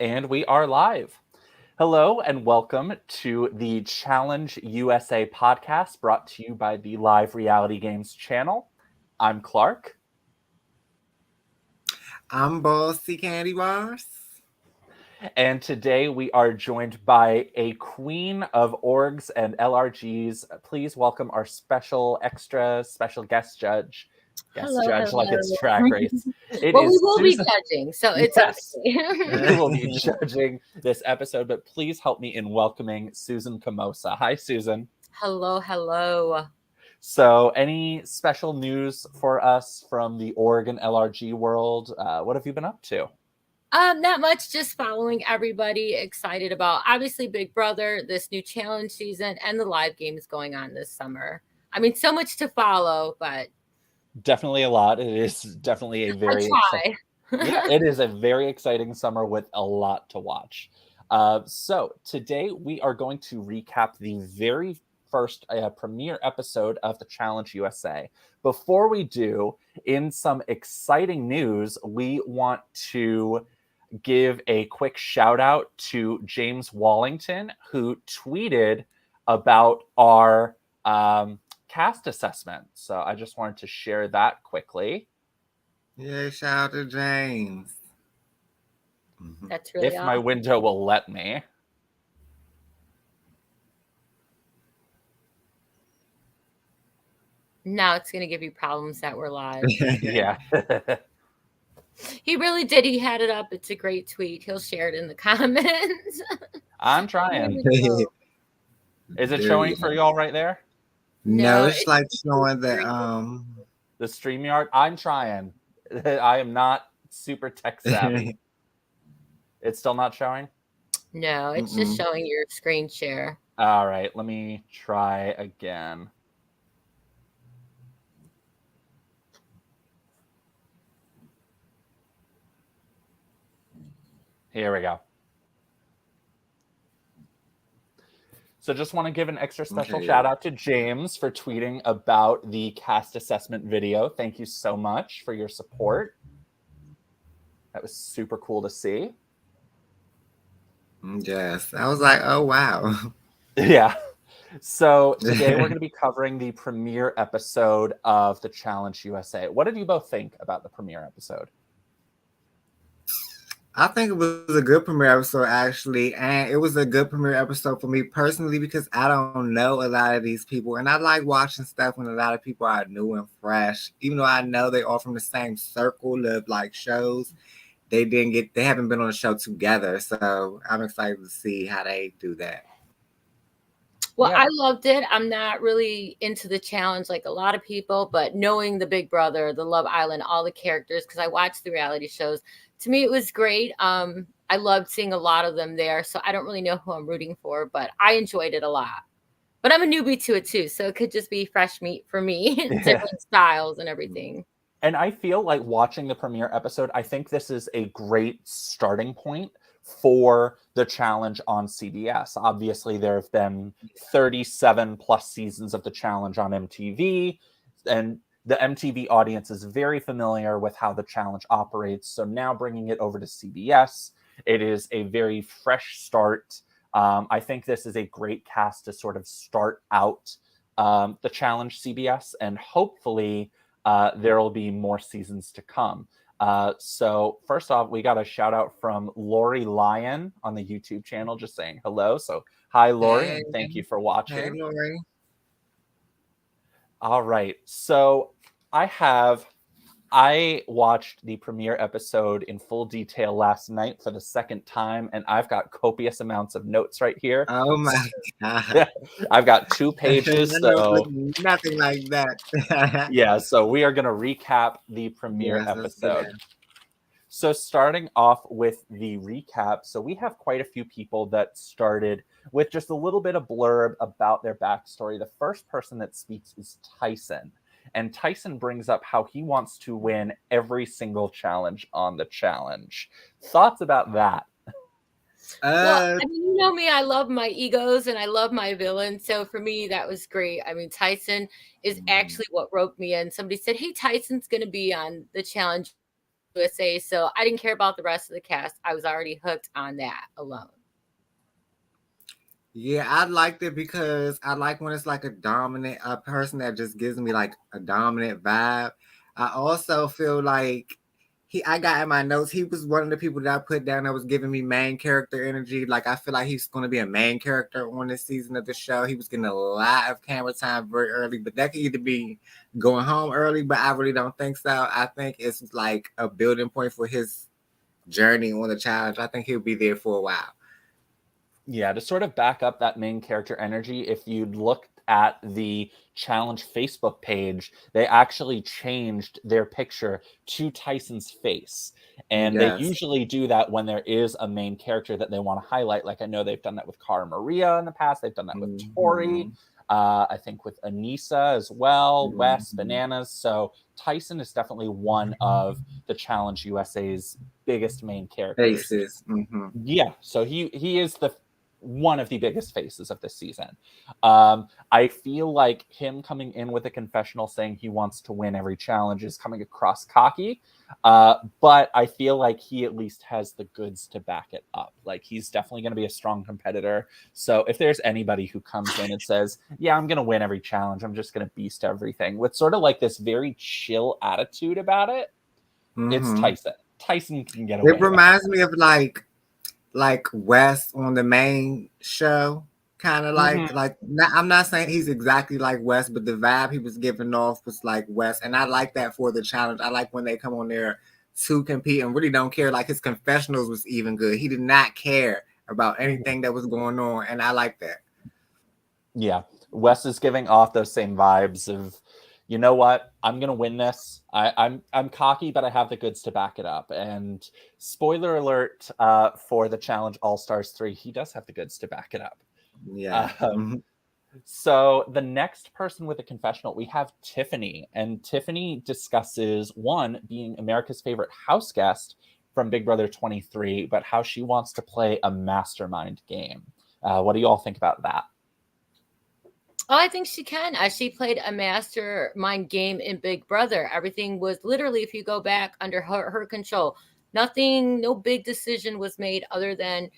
And we are live. Hello and welcome to the Challenge USA podcast brought to you by the Live Reality Games channel. I'm Clark. I'm Bossy Candy Bars. And today we are joined by a queen of orgs and LRGs. Please welcome our special guest judge. Hello. Like it's Drag Race. We will be judging, so it's yes. okay. We will be judging this episode, but please help me in welcoming Susan Komosa. Hi, Susan. Hello. So, any special news for us from the Oregon LRG world? What have you been up to? Not much, just following everybody, excited about obviously Big Brother, this new challenge season, and the live games going on this summer. I mean, so much to follow, but definitely a lot. It is definitely a very it is a very exciting summer with a lot to watch. So today we are going to recap the very first premiere episode of the Challenge USA. Before we do, in some exciting news, we want to give a quick shout out to James Wallington, who tweeted about our cast assessment. So I just wanted to share that quickly. Yeah, shout out to James. That's really if my window will let me. Now it's going to give you problems that we're live. Yeah. He really did. He had it up. It's a great tweet. He'll share it in the comments. I'm trying. Is it showing for y'all right there? No, it's like showing the StreamYard. I'm trying. I am not super tech savvy. It's still not showing? No, it's just showing your screen share. All right, let me try again. Here we go. So just want to give an extra special shout out to James for tweeting about the cast assessment video. Thank you so much for your support. That was super cool to see. Yes, I was like, oh, wow. Yeah. So today we're going to be covering the premiere episode of the Challenge USA. What did you both think about the premiere episode? I think it was a good premiere episode, actually. And it was a good premiere episode for me personally because I don't know a lot of these people. And I like watching stuff when a lot of people are new and fresh. Even though I know they are from the same circle of like shows, they haven't been on a show together. So I'm excited to see how they do that. Well, yeah. I loved it. I'm not really into the challenge like a lot of people, but knowing the Big Brother, the Love Island, all the characters, because I watched the reality shows, to me, it was great. I loved seeing a lot of them there. So I don't really know who I'm rooting for, but I enjoyed it a lot. But I'm a newbie to it too. So it could just be fresh meat for me, different styles and everything. And I feel like watching the premiere episode, I think this is a great starting point for the challenge on CBS. Obviously, there have been 37 plus seasons of the challenge on MTV, and the MTV audience is very familiar with how the challenge operates. So now bringing it over to CBS, it is a very fresh start. I think this is a great cast to sort of start out the challenge CBS, and hopefully there will be more seasons to come. So first off, we got a shout out from Lori Lyon on the YouTube channel, just saying hello. So hi, Lori, and thank you for watching. Hey, Lori. All right. So I watched the premiere episode in full detail last night for the second time, and I've got copious amounts of notes right here. Oh my God. I've got 2 pages. So nothing like that. Yeah, so we are going to recap the premiere episode. So starting off with the recap, so we have quite a few people that started with just a little bit of blurb about their backstory. The first person that speaks is Tyson. And Tyson brings up how he wants to win every single challenge on the challenge. Thoughts about that? Well, I mean, you know me, I love my egos and I love my villains. So for me, that was great. I mean, Tyson is actually what roped me in. Somebody said, hey, Tyson's going to be on the challenge USA, so I didn't care about the rest of the cast. I was already hooked on that alone. Yeah, I liked it because I like when it's like a person that just gives me like a dominant vibe. I also feel like I got in my notes, he was one of the people that I put down that was giving me main character energy. Like, I feel like he's going to be a main character on this season of the show. He was getting a lot of camera time very early, but that could either be going home early, but I really don't think so. I think it's like a building point for his journey on the challenge. I think he'll be there for a while. Yeah, to sort of back up that main character energy, if you'd looked at the challenge Facebook page, they actually changed their picture to Tyson's face. And they Yes. usually do that when there is a main character that they want to highlight. Like, I know they've done that with Cara Maria in the past. They've done that with Tori. I think with Anissa as well, Wes, Bananas. So Tyson is definitely one of the Challenge USA's biggest main characters. Faces. Yeah, so he is the one of the biggest faces of this season. I feel like him coming in with a confessional saying he wants to win every challenge is coming across cocky, but I feel like he at least has the goods to back it up. Like, he's definitely going to be a strong competitor. So if there's anybody who comes in and says, yeah, I'm going to win every challenge, I'm just going to beast everything, with sort of like this very chill attitude about it, it's Tyson. Tyson can get away. It reminds me of like Wes on the main show, kind of like I'm not saying he's exactly like Wes, but the vibe he was giving off was like Wes, and I like that for the challenge. I like when they come on there to compete and really don't care. Like, his confessionals was even good. He did not care about anything that was going on, and I like that. Yeah, Wes is giving off those same vibes of, you know what, I'm gonna win this. I'm cocky, but I have the goods to back it up. And spoiler alert, for the Challenge All Stars 3, he does have the goods to back it up. Yeah. So the next person with a confessional, we have Tiffany, and Tiffany discusses, one, being America's favorite house guest from Big Brother 23, but how she wants to play a mastermind game. What do you all think about that? Oh, I think she can. She played a mastermind game in Big Brother. Everything was literally, if you go back, under her control. Nothing, no big decision was made other than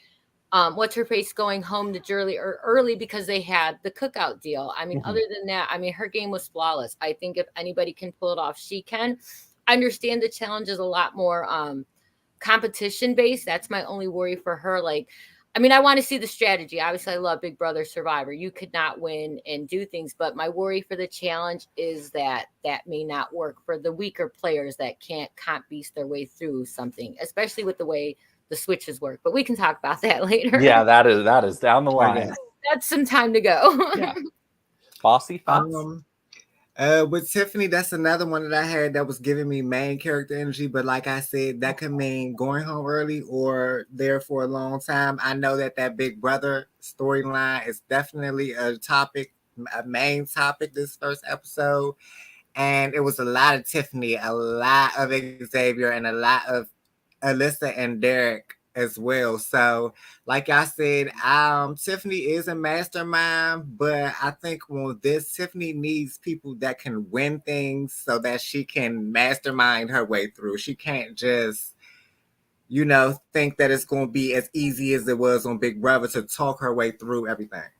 what's her face going home to Julie early because they had the cookout deal. I mean, other than that, I mean, her game was flawless. I think if anybody can pull it off, she can. I understand the challenge is a lot more competition based. That's my only worry for her. Like, I mean, I want to see the strategy. Obviously, I love Big Brother Survivor. You could not win and do things, but my worry for the challenge is that may not work for the weaker players that can't beast their way through something, especially with the way the switches work. But we can talk about that later. Yeah, that is down the line. That's some time to go. Yeah. Bossy thoughts? With Tiffany, that's another one that I had that was giving me main character energy. But like I said, that could mean going home early or there for a long time. I know that Big Brother storyline is definitely a main topic this first episode. And it was a lot of Tiffany, a lot of Xavier, and a lot of Alyssa and Derek as well. So, like I said, Tiffany is a mastermind, but I think Tiffany needs people that can win things so that she can mastermind her way through. She can't just, think that it's going to be as easy as it was on Big Brother to talk her way through everything.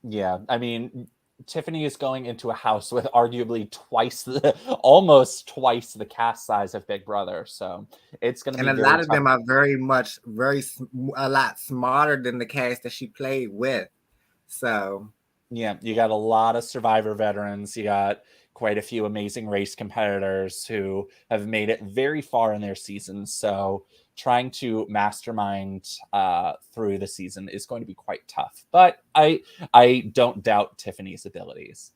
Yeah, I mean, Tiffany is going into a house with arguably almost twice the cast size of Big Brother, so it's going to be. And a lot of them are a lot smarter than the cast that she played with. So yeah, you got a lot of Survivor veterans. You got quite a few amazing race competitors who have made it very far in their seasons. So trying to mastermind through the season is going to be quite tough. But I don't doubt Tiffany's abilities.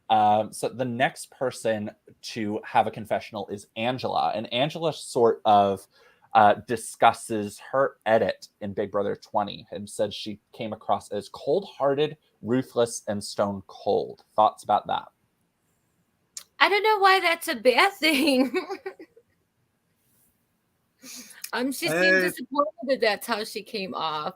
So the next person to have a confessional is Angela. And Angela sort of discusses her edit in Big Brother 20 and says she came across as cold-hearted, ruthless, and stone cold. Thoughts about that? I don't know why that's a bad thing. She seemed disappointed that that's how she came off.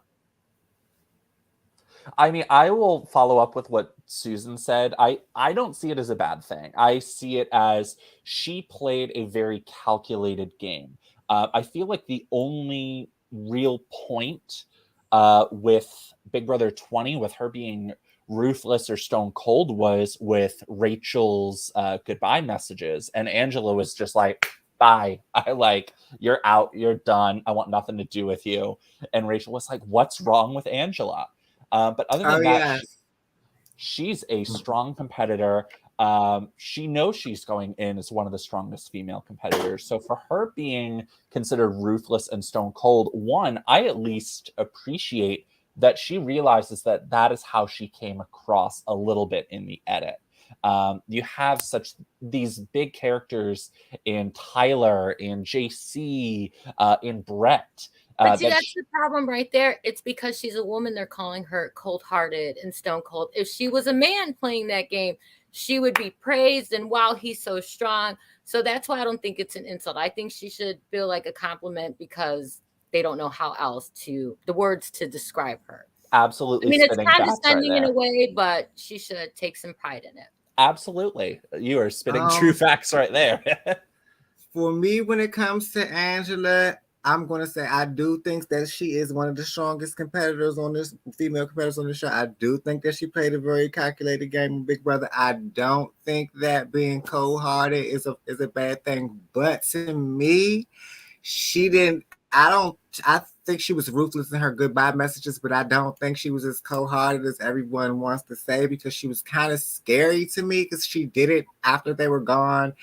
I mean, I will follow up with what Susan said. I don't see it as a bad thing. I see it as she played a very calculated game. I feel like the only real point with Big Brother 20, with her being ruthless or stone cold, was with Rachel's goodbye messages. And Angela was just like, bye. I like, you're out, you're done. I want nothing to do with you. And Rachel was like, what's wrong with Angela? But other than that, yes. she's a strong competitor. She knows she's going in as one of the strongest female competitors. So for her being considered ruthless and stone cold, one, I at least appreciate that she realizes that that is how she came across a little bit in the edit. You have these big characters in Tyler, in JC, in Brett. But see, that's the problem right there. It's because she's a woman, they're calling her cold-hearted and stone cold. If she was a man playing that game, she would be praised and wow, he's so strong. So that's why I don't think it's an insult. I think she should feel like a compliment because they don't know how else the words to describe her. Absolutely. I mean, it's condescending in a way, but she should take some pride in it. Absolutely. You are spitting true facts right there. For me, when it comes to Angela, I'm going to say I do think that she is one of the strongest competitors on this, female competitors on the show. I do think that she played a very calculated game in Big Brother. I don't think that being cold-hearted is a bad thing. But to me, she didn't. I think she was ruthless in her goodbye messages, but I don't think she was as cold-hearted as everyone wants to say, because she was kind of scary to me because she did it after they were gone.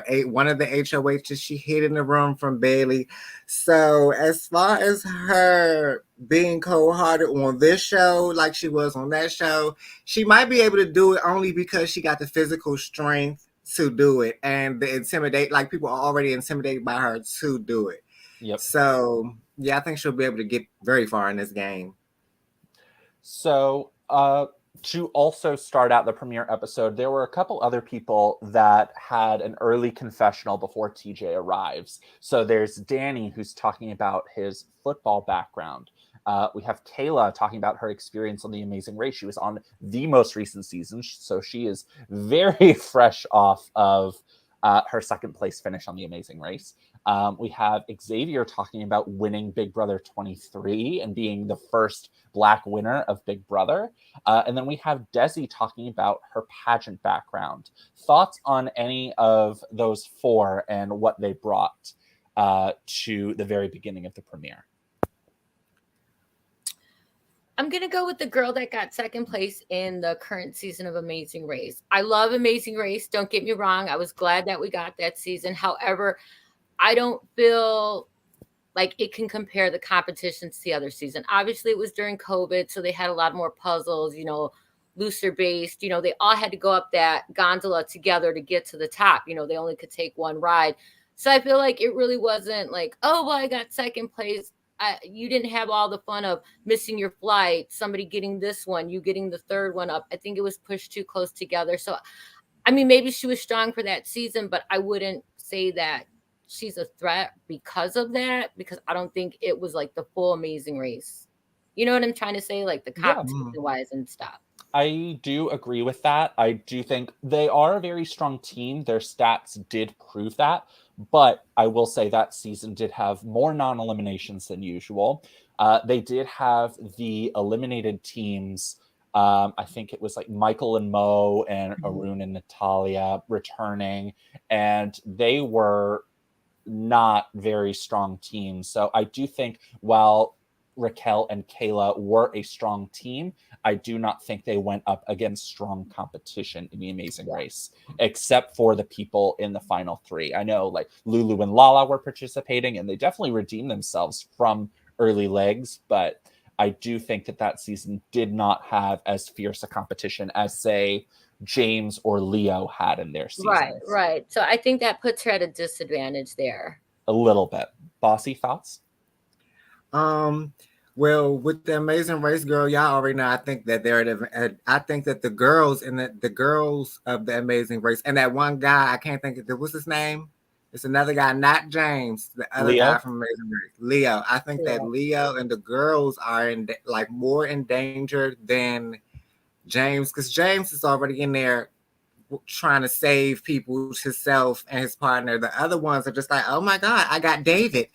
One of the HOHs she hid in the room from Bailey. So as far as her being cold-hearted on this show, like she was on that show, she might be able to do it only because she got the physical strength to do it, and the intimidate, like people are already intimidated by her to do it. Yep. So yeah, I think she'll be able to get very far in this game. So to also start out the premiere episode, there were a couple other people that had an early confessional before TJ arrives. So there's Danny, who's talking about his football background. We have Kayla talking about her experience on The Amazing Race. She was on the most recent season, so she is very fresh off of her second place finish on The Amazing Race. We have Xavier talking about winning Big Brother 23 and being the first Black winner of Big Brother. And then we have Desi talking about her pageant background. Thoughts on any of those four and what they brought to the very beginning of the premiere? I'm going to go with the girl that got second place in the current season of Amazing Race. I love Amazing Race. Don't get me wrong. I was glad that we got that season. However, I don't feel like it can compare the competitions to the other season. Obviously, it was during COVID, so they had a lot more puzzles, looser based. They all had to go up that gondola together to get to the top. They only could take one ride. So I feel like it really wasn't like, oh, well, I got second place. You didn't have all the fun of missing your flight, somebody getting this one, you getting the third one up. I think it was pushed too close together. So, I mean, maybe she was strong for that season, but I wouldn't say that she's a threat because of that, because I don't think it was like the full Amazing Race. You know what I'm trying to say? Like the competition-wise and stuff. I do agree with that. I do think they are a very strong team. Their stats did prove that. But I will say that season did have more non-eliminations than usual. They did have the eliminated teams. I think it was like Michael and Mo and Arun and Natalia returning. And they were not very strong teams. So I do think while Raquel and Kayla were a strong team, I do not think they went up against strong competition in The Amazing Race, except for the people in the final three. I know like Lulu and Lala were participating, and they definitely redeemed themselves from early legs, but I do think that season did not have as fierce a competition as, say, James or Leo had in their seasons. Right. So I think that puts her at a disadvantage there. A little bit. Bossy, thoughts? Well, with the Amazing Race girl, y'all already know. I think that I think that the girls and the girls of the Amazing Race and that one guy, I can't think of what's his name. It's another guy, not James, the other guy from Amazing Race, Leo. I think that Leo and the girls are more endangered than James, because James is already in there trying to save people, himself and his partner. The other ones are just like, oh my God, I got David.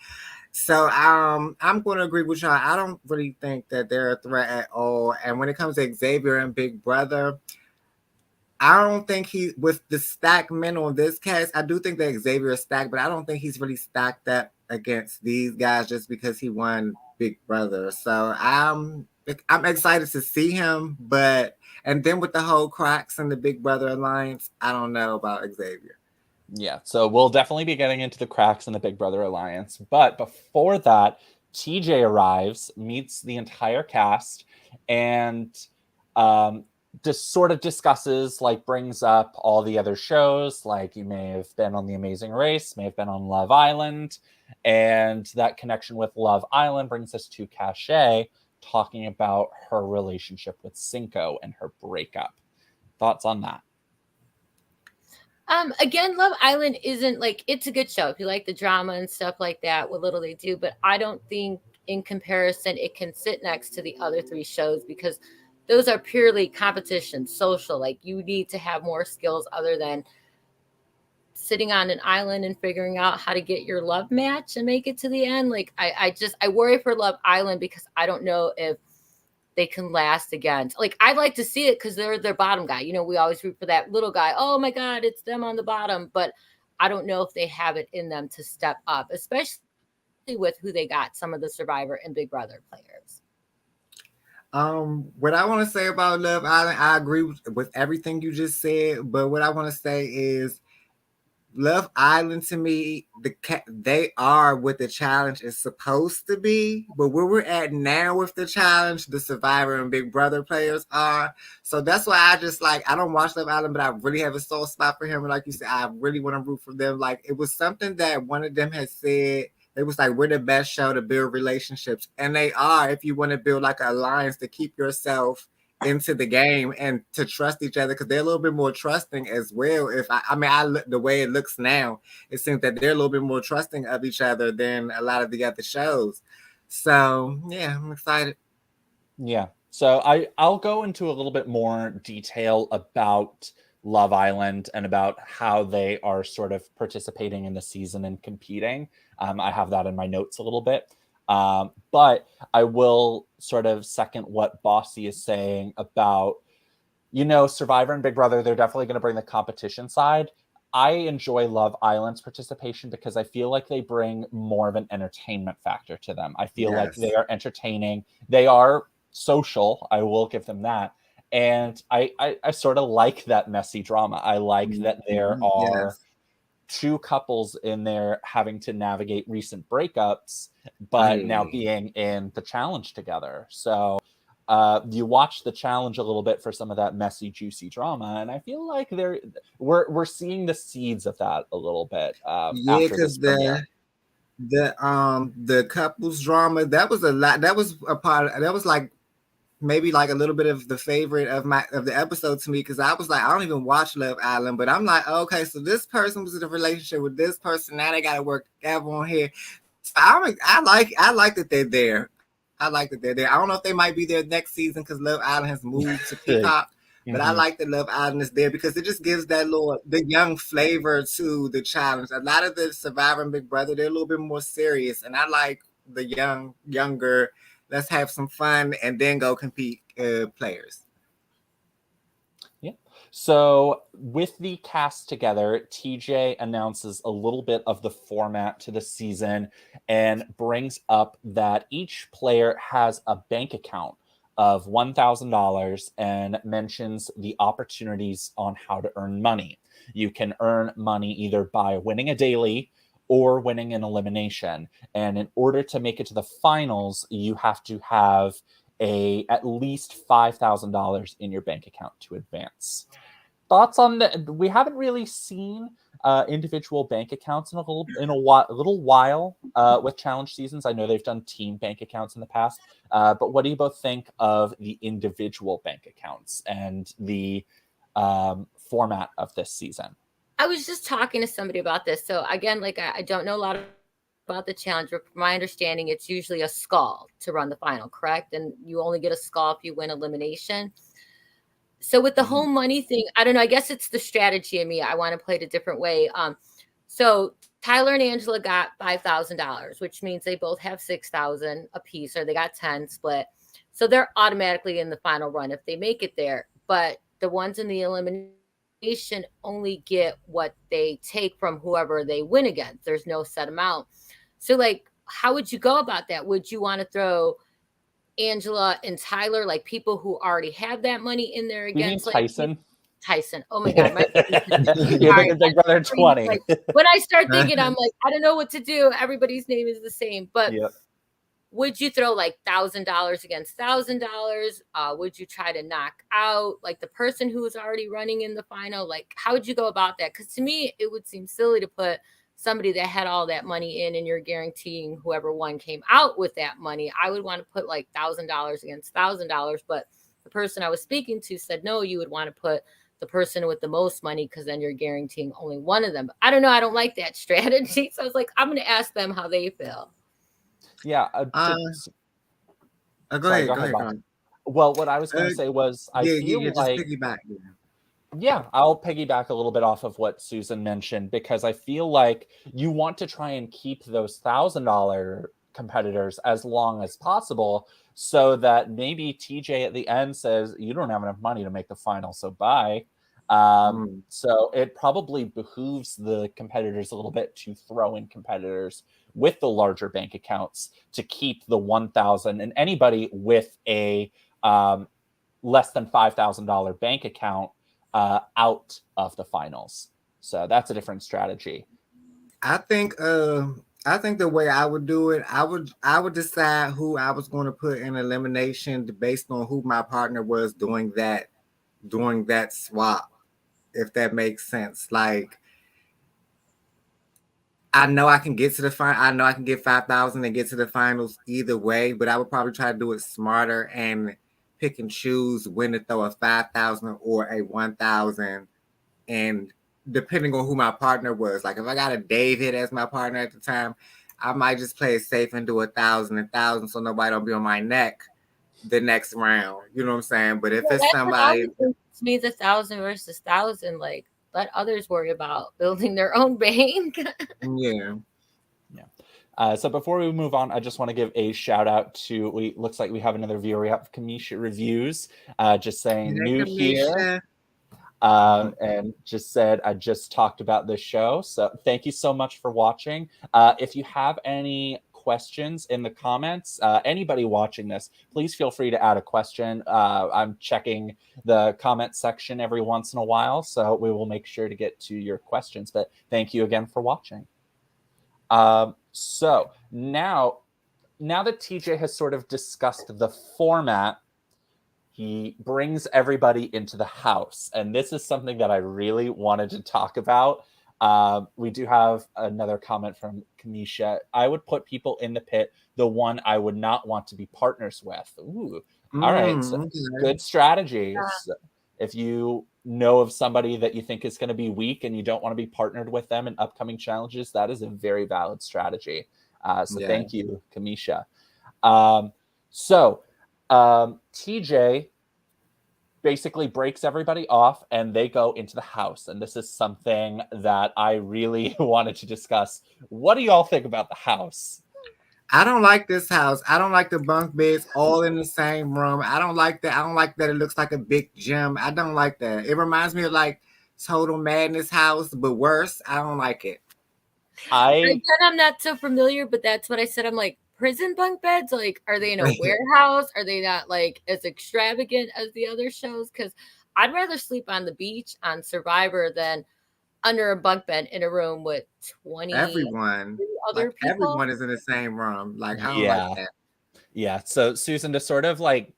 So I'm going to agree with y'all. I don't really think that they're a threat at all. And when it comes to Xavier and Big Brother, I don't think with the stacked men on this cast, I do think that Xavier is stacked, but I don't think he's really stacked up against these guys just because he won Big Brother. So I'm excited to see him, and then with the whole cracks in the Big Brother alliance, I don't know about Xavier. Yeah, so we'll definitely be getting into the cracks in the Big Brother alliance. But before that, TJ arrives, meets the entire cast, and just sort of discusses, brings up all the other shows. You may have been on The Amazing Race, may have been on Love Island. And that connection with Love Island brings us to Cachet, talking about her relationship with Cinco and her breakup. Thoughts on that? Again, Love Island isn't it's a good show if you like the drama and stuff like that, what little they do, but I don't think in comparison it can sit next to the other three shows because those are purely competition, social. You need to have more skills other than sitting on an island and figuring out how to get your love match and make it to the end. I worry for Love Island because I don't know if they can last against. I'd like to see it because they're their bottom guy. We always root for that little guy. Oh my God, it's them on the bottom. But I don't know if they have it in them to step up, especially with who they got, some of the Survivor and Big Brother players. What I want to say about Love Island, I agree with everything you just said. But what I want to say is Love Island, to me, they are what the challenge is supposed to be, but where we're at now with the challenge, the Survivor and Big Brother players are. So that's why I don't watch Love Island, but I really have a soft spot for him. And like you said, I really want to root for them. It was something that one of them had said. It was we're the best show to build relationships, and they are. If you want to build an alliance to keep yourself into the game and to trust each other, because they're a little bit more trusting as well. The way it looks now, it seems that they're a little bit more trusting of each other than a lot of the other shows. So yeah, I'm excited. Yeah. So I'll go into a little bit more detail about Love Island and about how they are sort of participating in the season and competing. I have that in my notes a little bit. But I will sort of second what Bossy is saying about, Survivor and Big Brother, they're definitely going to bring the competition side. I enjoy Love Island's participation because I feel like they bring more of an entertainment factor to them. I feel like they are entertaining. They are social. I will give them that. And I sort of like that messy drama. I like that there are two couples in there having to navigate recent breakups, but now being in the challenge together. So you watch the challenge a little bit for some of that messy, juicy drama, and I feel like we're seeing the seeds of that a little bit. Because the couples drama, that was a lot. That was a part. That was maybe a little bit of the favorite of the episode to me, because I was I don't even watch Love Island, but I'm okay, so this person was in a relationship with this person, now they gotta work together on here. So I like that they're there. I like that they're there. I don't know if they might be there next season because Love Island has moved to Peacock, but I like that Love Island is there because it just gives the young flavor to the challenge. A lot of the Survivor and Big Brother, they're a little bit more serious, and I like the younger, let's have some fun and then go compete players. Yeah. So with the cast together, TJ announces a little bit of the format to the season and brings up that each player has a bank account of $1,000 and mentions the opportunities on how to earn money. You can earn money either by winning a daily or winning an elimination. And in order to make it to the finals, you have to have at least $5,000 in your bank account to advance. Thoughts on that? We haven't really seen individual bank accounts in a little while with challenge seasons. I know they've done team bank accounts in the past, but what do you both think of the individual bank accounts and the format of this season? I was just talking to somebody about this. So again, like I don't know a lot about the challenge, but from my understanding, it's usually a skull to run the final, correct? And you only get a skull if you win elimination. So with the whole money thing, I don't know. I guess it's the strategy in me. I want to play it a different way. So Tyler and Angela got $5,000, which means they both have 6,000 a piece, or they got 10 split. So they're automatically in the final run if they make it there. But the ones in the elimination only get what they take from whoever they win against. There's no set amount. So like, how would you go about that? Would you want to throw Angela and Tyler, like people who already have that money in there against, you mean Tyson? Like Tyson. Oh my God. You're thinking Big Brother 20. Like, when I start thinking, I'm like, I don't know what to do. Everybody's name is the same. But would you throw like $1,000 against $1,000? Would you try to knock out like the person who was already running in the final? Like, how would you go about that? Because to me, it would seem silly to put somebody that had all that money in and you're guaranteeing whoever won came out with that money. I would want to put like $1,000 against $1,000. But the person I was speaking to said, no, you would want to put the person with the most money because then you're guaranteeing only one of them. I don't know. I don't like that strategy. So I was like, I'm going to ask them how they feel. Yeah. Go ahead. Well, what I was going to say was, I feel like, just piggyback. Yeah, I'll piggyback a little bit off of what Susan mentioned, because I feel like you want to try and keep those $1,000 competitors as long as possible, so that maybe TJ at the end says, you don't have enough money to make the final, so bye. So it probably behooves the competitors a little bit to throw in competitors with the larger bank accounts to keep the 1,000, and anybody with a less than $5,000 bank account out of the finals. So that's a different strategy. I think the way I would do it, I would decide who I was going to put in elimination based on who my partner was during that swap, if that makes sense. Like, I know I can get to the final. I know I can get 5,000 and get to the finals either way, but I would probably try to do it smarter and pick and choose when to throw a 5,000 or a 1,000, and depending on who my partner was. Like if I got a David as my partner at the time, I might just play it safe and do 1,000 so nobody don't be on my neck the next round. You know what I'm saying? But if it's somebody, to me, the 1,000 versus 1,000, like let others worry about building their own bank. Yeah. So before we move on, I just want to give a shout out to, looks like we have another viewer. We have Komosa Reviews, just saying new here. And just said, I just talked about this show. So thank you so much for watching. If you have any questions in the comments, anybody watching this, please feel free to add a question. I'm checking the comment section every once in a while, so we will make sure to get to your questions. But thank you again for watching. So now that TJ has sort of discussed the format, he brings everybody into the house. And this is something that I really wanted to talk about. We do have another comment from Kamisha. I would put people in the pit, the one I would not want to be partners with. Ooh, all right. So good strategy. So if you know of somebody that you think is going to be weak and you don't want to be partnered with them in upcoming challenges, that is a very valid strategy. Thank you, Kamisha. TJ basically breaks everybody off and they go into the house. And this is something that I really wanted to discuss. What do y'all think about the house? I don't like this house. I don't like the bunk beds all in the same room. I don't like that. I don't like that it looks like a big gym. I don't like that. It reminds me of like Total Madness house, but worse. I don't like it. I'm not so familiar, but that's what I said. I'm like, prison bunk beds? Like, are they in a warehouse? Are they not like as extravagant as the other shows? Because I'd rather sleep on the beach on Survivor than under a bunk bed in a room with 20 other people. Everyone is in the same room. Like, I don't like that. Yeah. So Susan, to sort of like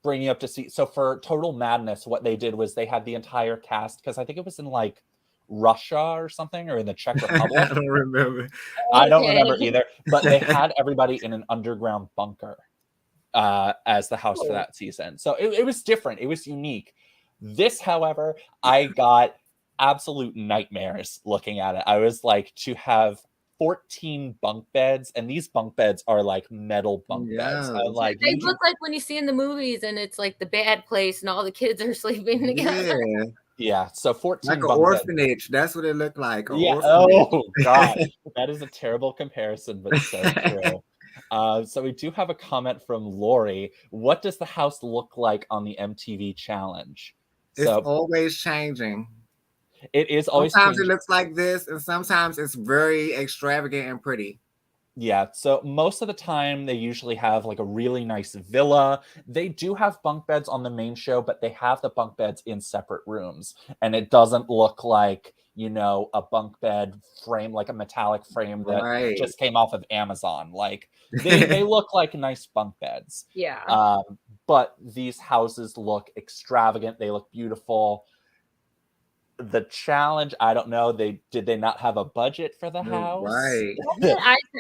bring you up to see. So for Total Madness, what they did was they had the entire cast, because I think it was in like Russia or something, or in the Czech Republic. I don't remember. I don't remember either. But they had everybody in an underground bunker as the house for that season. So it was different. It was unique. This, however, I got absolute nightmares looking at it. I was like, to have 14 bunk beds, and these bunk beds are like metal bunk beds. I'm like, they look like when you see in the movies and it's like the bad place and all the kids are sleeping together. Yeah, so 14 like an bunk orphanage. That's what it looked like. Yeah. Orphanage. Oh God, that is a terrible comparison, but so true. So we do have a comment from Lori. What does the house look like on the MTV Challenge? It's So always changing. it is always Sometimes changing. it looks like this, and sometimes it's very extravagant and pretty. Yeah, so most of the time they usually have like a really nice villa. They do have bunk beds on the main show, but they have the bunk beds in separate rooms. And it doesn't look like, you know, a bunk bed frame, like a metallic frame that just came off of Amazon. Like they look like nice bunk beds. Yeah. But these houses look extravagant. They look beautiful. The challenge, I don't know. Did they not have a budget for the house? Right.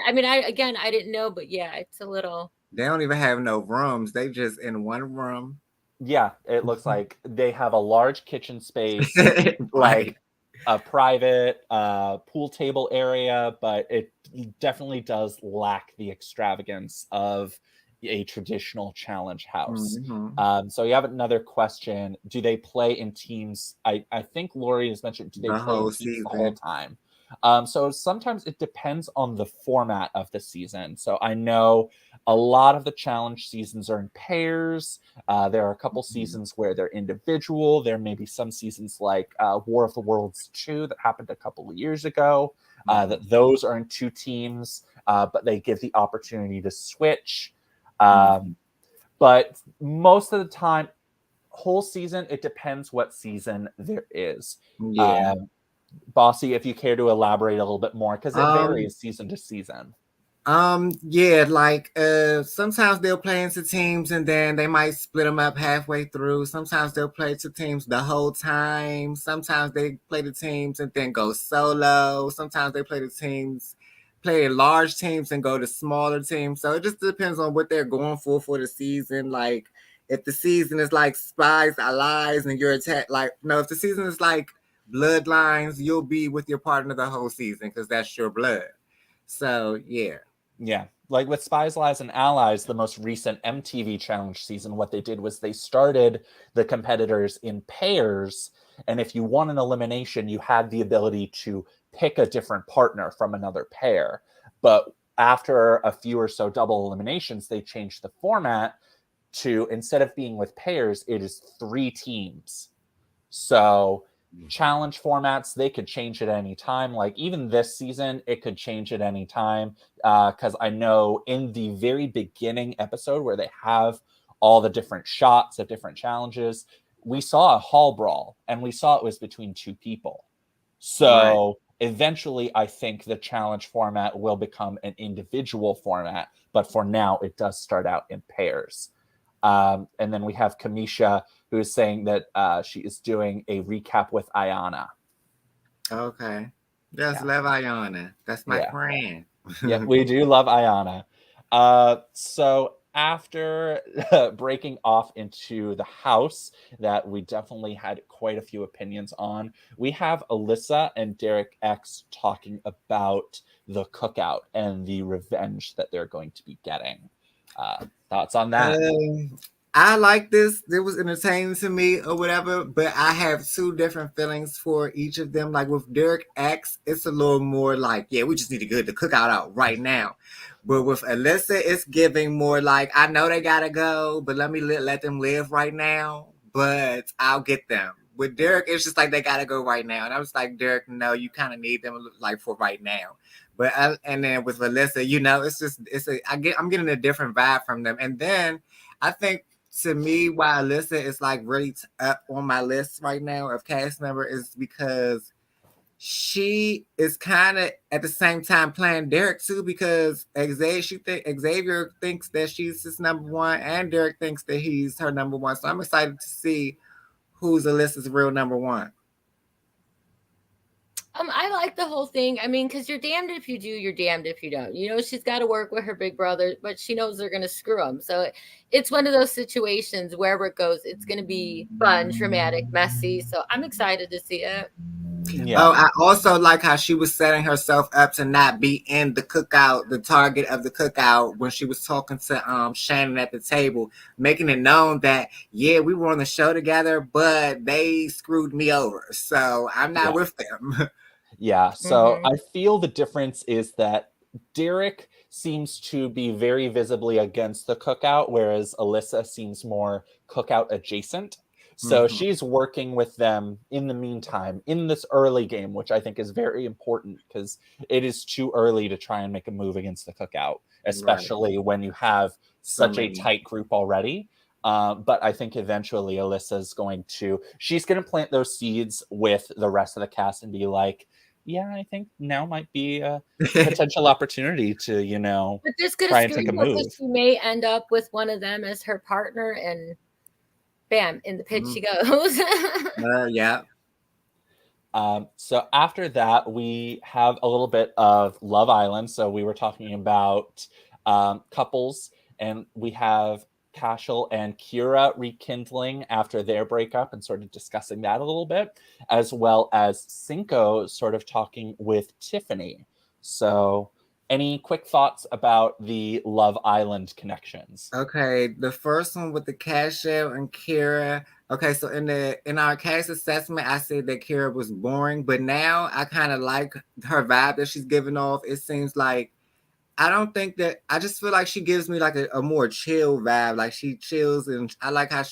I mean, I didn't know, but yeah, it's a little. They don't even have no rooms. They just in one room. Yeah, it looks like they have a large kitchen space, Right. like a private pool table area, but it definitely does lack the extravagance of a traditional challenge house. So we have another question. Do they play in teams? I think Lori has mentioned, do they play in teams the whole time? So sometimes it depends on the format of the season. So I know a lot of the challenge seasons are in pairs. There are a couple seasons where they're individual. There may be some seasons like War of the Worlds 2 that happened a couple of years ago, that those are in two teams, but they give the opportunity to switch. But most of the time, whole season, it depends what season there is. Yeah. Bossy, if you care to elaborate a little bit more, because it varies season to season. Yeah, like sometimes they'll play into teams and then they might split them up halfway through. Sometimes they'll play to teams the whole time. Sometimes they play the teams and then go solo. Sometimes they play large teams and go to smaller teams. So it just depends on what they're going for the season. Like if the season is like Spies, Allies, and you're attacked, like no, if the season is like Bloodlines, you'll be with your partner the whole season because that's your blood. So yeah, like with Spies, Allies, and Allies, the most recent MTV Challenge season, what they did was they started the competitors in pairs, and if you won an elimination, you had the ability to pick a different partner from another pair. But after a few or so double eliminations, they changed the format to, instead of being with pairs, it is 3 teams. So challenge formats, they could change at any time. Like even this season, it could change at any time. Because I know in the very beginning episode where they have all the different shots of different challenges, we saw a hall brawl and we saw it was between 2 people. So eventually, I think the challenge format will become an individual format. But for now, it does start out in pairs. And then we have Kamisha, who is saying that she is doing a recap with Ayana. Okay. Just love Ayana. That's my friend. Yeah, we do love Ayana. So after breaking off into the house that we definitely had quite a few opinions on, we have Alyssa and Derek X talking about the cookout and the revenge that they're going to be getting. Thoughts on that? I like this. It was entertaining to me or whatever, but I have 2 different feelings for each of them. Like with Derek X, it's a little more like, yeah, we just need to get the cookout out right now. But with Alyssa, it's giving more like, I know they gotta go, but let me let them live right now. But I'll get them. With Derek, it's just like they gotta go right now, and I was like, Derek, no, you kind of need them like for right now. But and then with Alyssa, you know, I'm getting a different vibe from them, and then I think. To me, why Alyssa is like really up on my list right now of cast member is because she is kind of at the same time playing Derek too, because Xavier thinks that she's his number one and Derek thinks that he's her number one. So I'm excited to see who's Alyssa's real number one. I like the whole thing. I mean, because you're damned if you do, you're damned if you don't. You know, she's got to work with her big brother, but she knows they're going to screw him. So it's one of those situations, wherever it goes, it's going to be fun, dramatic, messy. So I'm excited to see it. Yeah. Oh, I also like how she was setting herself up to not be in the cookout, the target of the cookout, when she was talking to Shannon at the table, making it known that, yeah, we were on the show together, but they screwed me over, so I'm not with them. Yeah. So I feel the difference is that Derek seems to be very visibly against the cookout, whereas Alyssa seems more cookout adjacent. So she's working with them in the meantime in this early game, which I think is very important because it is too early to try and make a move against the cookout, especially when you have such a tight group already. But I think eventually Alyssa's she's going to plant those seeds with the rest of the cast and be like, yeah, I think now might be a potential opportunity to, but this could try have and take a screwed her move. because she may end up with one of them as her partner, and bam, in the pit she goes. Yeah. So after that, we have a little bit of Love Island. So we were talking about couples, and we have Cashel and Kira rekindling after their breakup and sort of discussing that a little bit, as well as Cinco sort of talking with Tiffany. So any quick thoughts about the Love Island connections? Okay, the first one with the Cashel and Kira. Okay, so in our case assessment, I said that Kira was boring, but now I kind of like her vibe that she's giving off. It seems like I just feel like she gives me like a more chill vibe. Like she chills, and I like how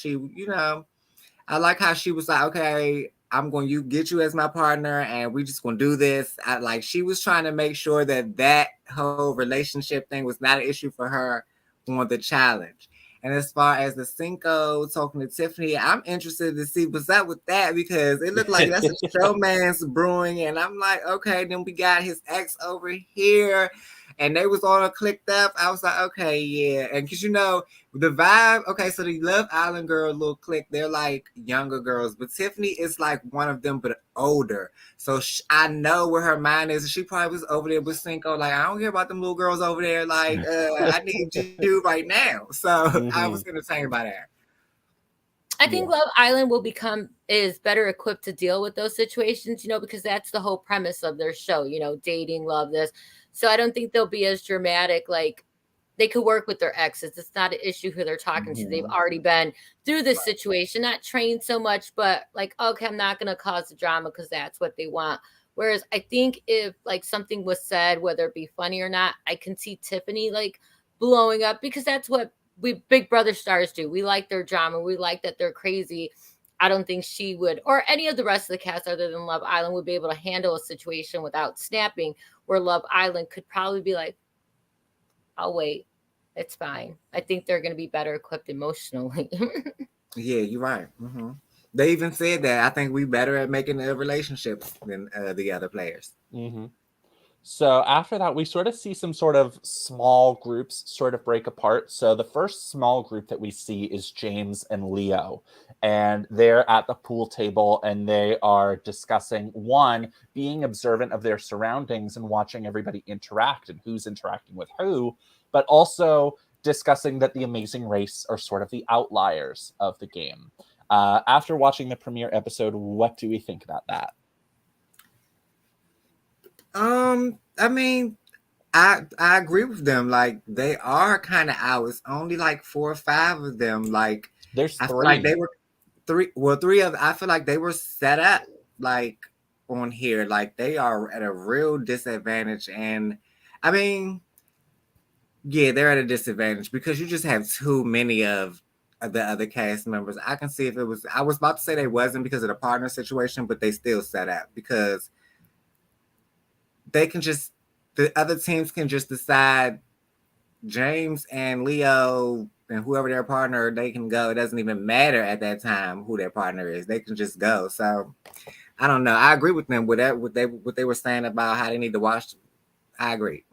I like how she was like, okay, I'm going to get you as my partner, and we just going to do this. She was trying to make sure that whole relationship thing was not an issue for her on the challenge. And as far as the Cinco talking to Tiffany, I'm interested to see what's up with that, because it looked like that's a showman's brewing. And I'm like, okay, then we got his ex over here, and they was all clicked up. I was like, okay, yeah. And because the vibe, okay, so the Love Island girl little clique, they're like younger girls, but Tiffany is like one of them, but older. So I know where her mind is. She probably was over there with Cinco, like, I don't care about them little girls over there. Like, I need you right now. So I was entertained by that. I think Love Island is better equipped to deal with those situations, because that's the whole premise of their show, dating, love, this. So I don't think they'll be as dramatic. Like, they could work with their exes. It's not an issue who they're talking to. They've already been through this situation, not trained so much, but like, okay, I'm not going to cause the drama because that's what they want. Whereas I think if like something was said, whether it be funny or not, I can see Tiffany like blowing up, because that's what we Big Brother stars do. We like their drama. We like that they're crazy. I don't think she would, or any of the rest of the cast other than Love Island, would be able to handle a situation without snapping, where Love Island could probably be like, I'll wait. It's fine. I think they're going to be better equipped emotionally. Yeah, you're right. They even said that I think we better at making a relationships than the other players. So after that, we sort of see some sort of small groups sort of break apart. So the first small group that we see is James and Leo, and they're at the pool table and they are discussing, one, being observant of their surroundings and watching everybody interact and who's interacting with who, but also discussing that the Amazing Race are sort of the outliers of the game. After watching the premiere episode, what do we think about that? I mean, I agree with them. Like, they are kind of out. It's only like 4 or 5 of them. Like, there's 3. I feel like they were 3. Well, 3 of. I feel like they were set up like on here. Like, they are at a real disadvantage. And I mean, yeah, they're at a disadvantage because you just have too many of the other cast members. I can see if it was. I was about to say they wasn't because of the partner situation, but they still set up because the other teams can just decide James and Leo and whoever their partner, they can go. It doesn't even matter at that time who their partner is. They can just go. So I don't know. I agree with them with that. What they were saying about how they need to watch. I agree.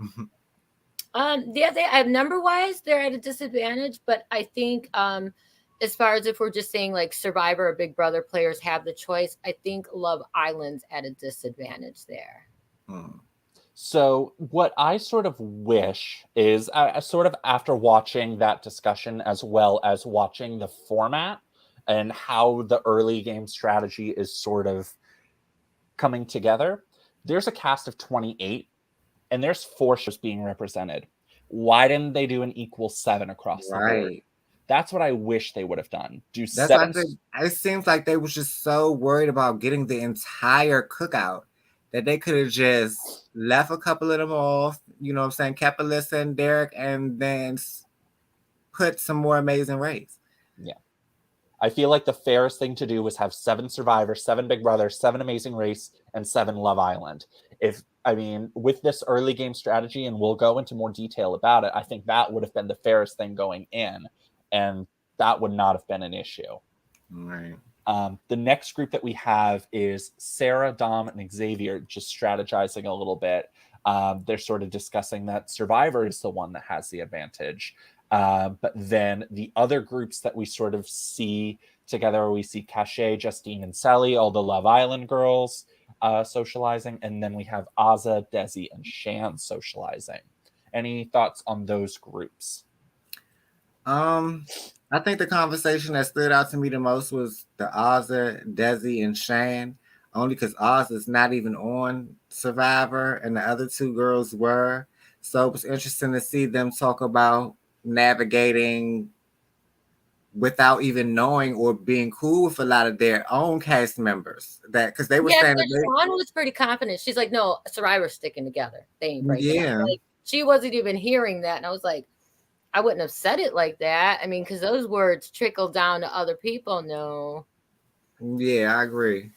Yeah, they have number wise, they're at a disadvantage, but I think as far as if we're just saying like Survivor or Big Brother players have the choice, I think Love Island's at a disadvantage there. So what I sort of wish is, sort of after watching that discussion as well as watching the format and how the early game strategy is sort of coming together. There's a cast of 28, and there's 4 shows being represented. Why didn't they do an equal 7 across the board? That's what I wish they would have done. Do That's 7. It seems like they was just so worried about getting the entire cookout that they could have just left a couple of them off, you know what I'm saying, kept Alyssa and Derek, and then put some more Amazing Race. Yeah. I feel like the fairest thing to do was have 7 Survivor, 7 Big Brother, 7 Amazing Race, and 7 Love Island. With this early game strategy, and we'll go into more detail about it, I think that would have been the fairest thing going in, and that would not have been an issue. Right. The next group that we have is Sarah, Dom, and Xavier just strategizing a little bit. They're sort of discussing that Survivor is the one that has the advantage. But then the other groups that we sort of see together, we see Cachet, Justine, and Sally, all the Love Island girls socializing. And then we have Azah, Desi, and Shan socializing. Any thoughts on those groups? I think the conversation that stood out to me the most was the Azah, Desi, and Shan, only because Azah's not even on Survivor, and the other 2 girls were. So it was interesting to see them talk about navigating without even knowing or being cool with a lot of their own cast members. That because they were saying that Sean was pretty confident. She's like, no, Survivor's sticking together. They ain't breaking up. Like, she wasn't even hearing that, and I was like, I wouldn't have said it like that. I mean, because those words trickle down to other people. No. Yeah, I agree.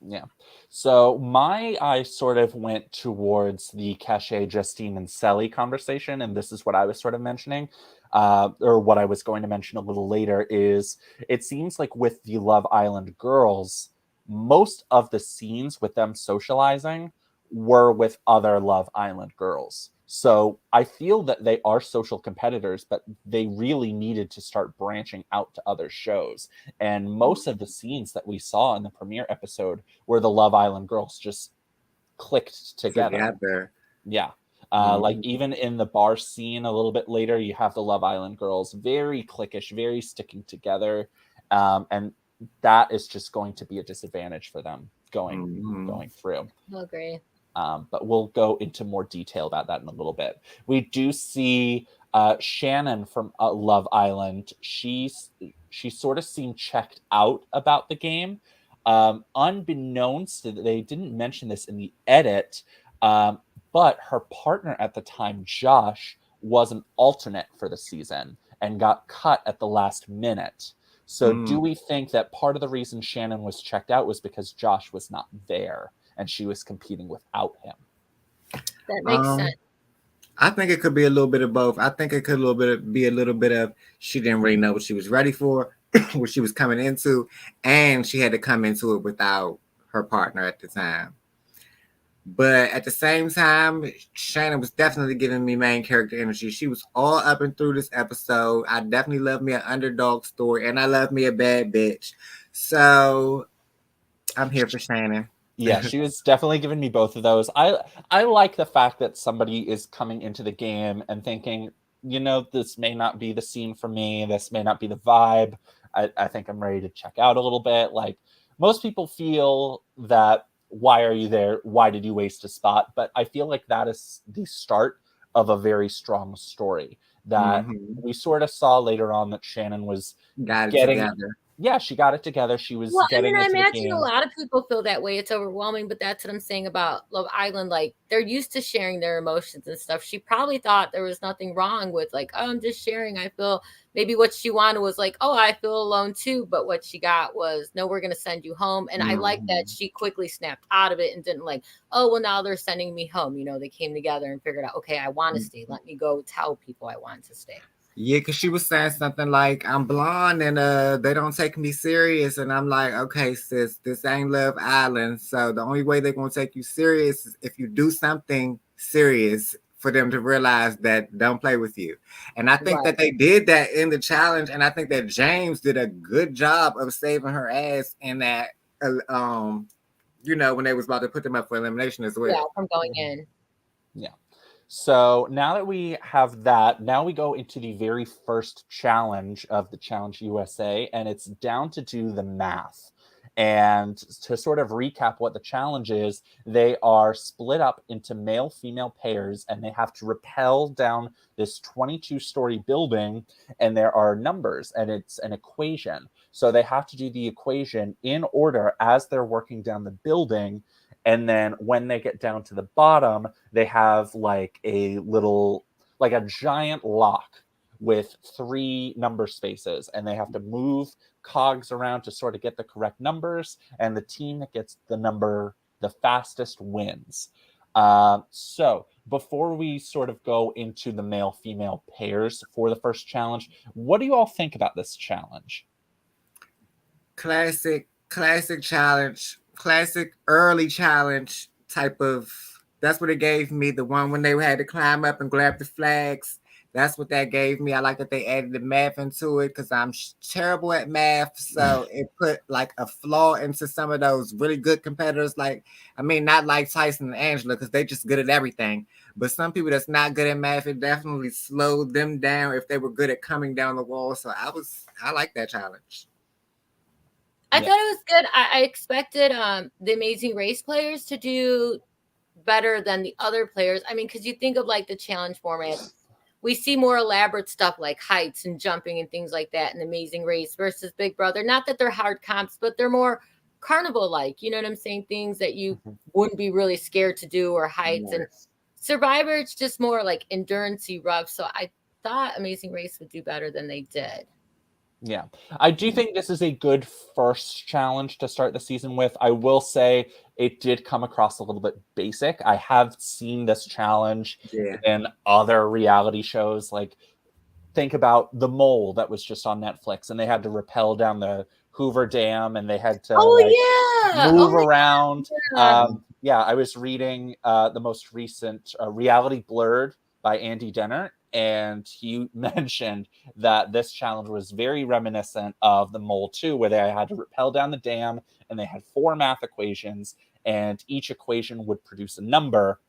Yeah. So my eye sort of went towards the Cachet, Justine, and Sally conversation, and this is what I was sort of mentioning, or what I was going to mention a little later, is it seems like with the Love Island girls, most of the scenes with them socializing were with other Love Island girls. So I feel that they are social competitors, but they really needed to start branching out to other shows. And most of the scenes that we saw in the premiere episode were the Love Island girls just clicked together. Yeah. Like even in the bar scene a little bit later, you have the Love Island girls very cliquish, very sticking together. And that is just going to be a disadvantage for them going through. I agree. But we'll go into more detail about that in a little bit. We do see Shannon from Love Island. She sort of seemed checked out about the game. Unbeknownst, they didn't mention this in the edit, but her partner at the time, Josh, was an alternate for the season and got cut at the last minute. So do we think that part of the reason Shannon was checked out was because Josh was not there and she was competing without him? That makes sense. I think it could be a little bit of both. I think it could be a little bit of she didn't really know what she was ready for, what she was coming into, and she had to come into it without her partner at the time. But at the same time, Shannon was definitely giving me main character energy. She was all up and through this episode. I definitely love me an underdog story, and I love me a bad bitch. So I'm here for Shannon. Yeah, she was definitely giving me both of those. I like the fact that somebody is coming into the game and thinking, this may not be the scene for me. This may not be the vibe. I think I'm ready to check out a little bit. Like, most people feel that, why are you there? Why did you waste a spot? But I feel like that is the start of a very strong story that we sort of saw later on that Shannon was getting together. Yeah, she got it together. She was getting I imagine a lot of people feel that way. It's overwhelming, but that's what I'm saying about Love Island. Like, they're used to sharing their emotions and stuff. She probably thought there was nothing wrong with like, oh, I'm just sharing. I feel maybe what she wanted was like, oh, I feel alone too. But what she got was, no, we're going to send you home. And I like that she quickly snapped out of it and didn't like, oh, well, now they're sending me home. They came together and figured out, okay, I want to stay. Let me go tell people I want to stay. Yeah, because she was saying something like, I'm blonde and they don't take me serious. And I'm like, okay, sis, this ain't Love Island. So the only way they're going to take you serious is if you do something serious for them to realize that don't play with you. And I think that they did that in the challenge. And I think that James did a good job of saving her ass in that, when they was about to put them up for elimination as well. Yeah, from going in. Yeah. So now that we have that, now we go into the very first challenge of the Challenge USA, and it's down to do the math. And to sort of recap what the challenge is, they are split up into male-female pairs, and they have to rappel down this 22-story building, and there are numbers, and it's an equation. So they have to do the equation in order as they're working down the building. And then when they get down to the bottom, they have like a giant lock with 3 number spaces, and they have to move cogs around to sort of get the correct numbers, and the team that gets the number the fastest wins. So before we sort of go into the male-female pairs for the first challenge, what do you all think about this challenge? Classic challenge, classic early challenge type of. That's what it gave me. The one when they had to climb up and grab the flags. That's what that gave me. I like that they added the math into it because I'm terrible at math. So it put like a flaw into some of those really good competitors. Like, I mean, not like Tyson and Angela because they just good at everything. But some people that's not good at math, it definitely slowed them down if they were good at coming down the wall. So I like that challenge. I thought it was good. I expected the Amazing Race players to do better than the other players. I mean, because you think of like the challenge format, we see more elaborate stuff like heights and jumping and things like that in Amazing Race versus Big Brother. Not that they're hard comps, but they're more carnival-like. You know what I'm saying? Things that you wouldn't be really scared to do, or heights. And Survivor, it's just more like endurance-y rough. So I thought Amazing Race would do better than they did. Yeah, I do think this is a good first challenge to start the season with. I will say it did come across a little bit basic. I have seen this challenge in other reality shows. Like, think about The Mole that was just on Netflix, and they had to rappel down the Hoover Dam, and they had to move around. Yeah, I was reading the most recent Reality Blurred by Andy Dennert, and he mentioned that this challenge was very reminiscent of The Mole 2, where they had to rappel down the dam, and they had 4 math equations, and each equation would produce a number,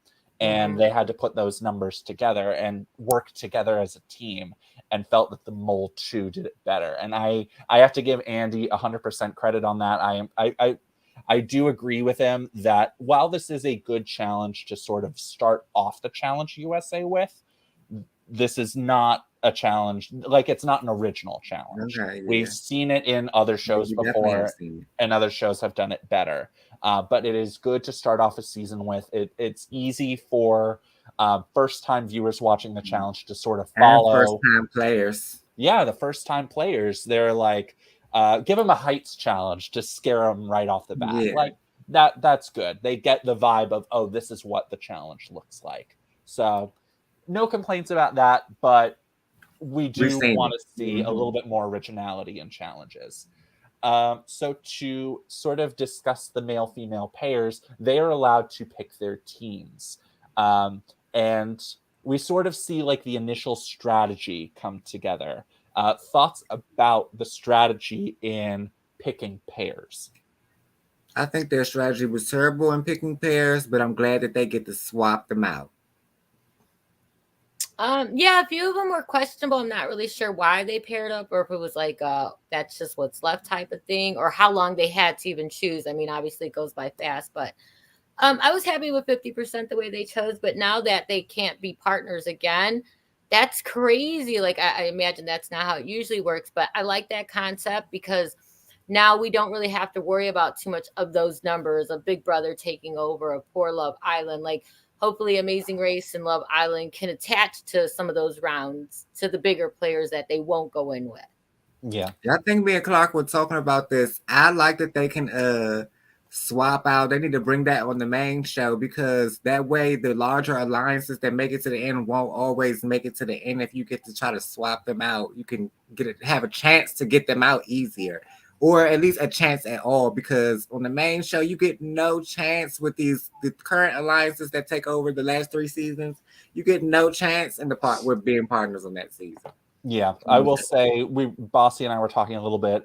and they had to put those numbers together and work together as a team, and felt that The Mole 2 did it better. And I have to give Andy 100% credit on that. I do agree with him that while this is a good challenge to sort of start off the Challenge USA with, this is not a challenge, like it's not an original challenge. We've seen it in other shows before, and other shows have done it better. But it is good to start off a season with. It's easy for first-time viewers watching the challenge to sort of follow. And first-time players. Yeah, the first-time players. They're like, give them a heights challenge to scare them right off the bat. Yeah. Like that's good. They get the vibe of, oh, this is what the challenge looks like. So no complaints about that, but we do want to see a little bit more originality in challenges. So to sort of discuss the male-female pairs, they are allowed to pick their teams. And we sort of see like the initial strategy come together. Thoughts about the strategy in picking pairs? I think their strategy was terrible in picking pairs, but I'm glad that they get to swap them out. Yeah, a few of them were questionable. I'm not really sure why they paired up, or if it was like that's just what's left type of thing, or how long they had to even choose. I mean, obviously it goes by fast, but I was happy with 50% the way they chose. But now that they can't be partners again, that's crazy. Like I imagine that's not how it usually works, but I like that concept because now we don't really have to worry about too much of those numbers of Big Brother taking over, a Poor Love Island. Like, hopefully Amazing Race and Love Island can attach to some of those rounds to the bigger players that they won't go in with. Yeah. I think me and Clark were talking about this. I like that they can swap out. They need to bring that on the main show because that way the larger alliances that make it to the end won't always make it to the end. If you get to try to swap them out, you can have a chance to get them out easier. Or at least a chance at all, because on the main show, you get no chance with the current alliances that take over the last 3 seasons. You get no chance in the part with being partners on that season. Yeah, I will say Bossy and I were talking a little bit.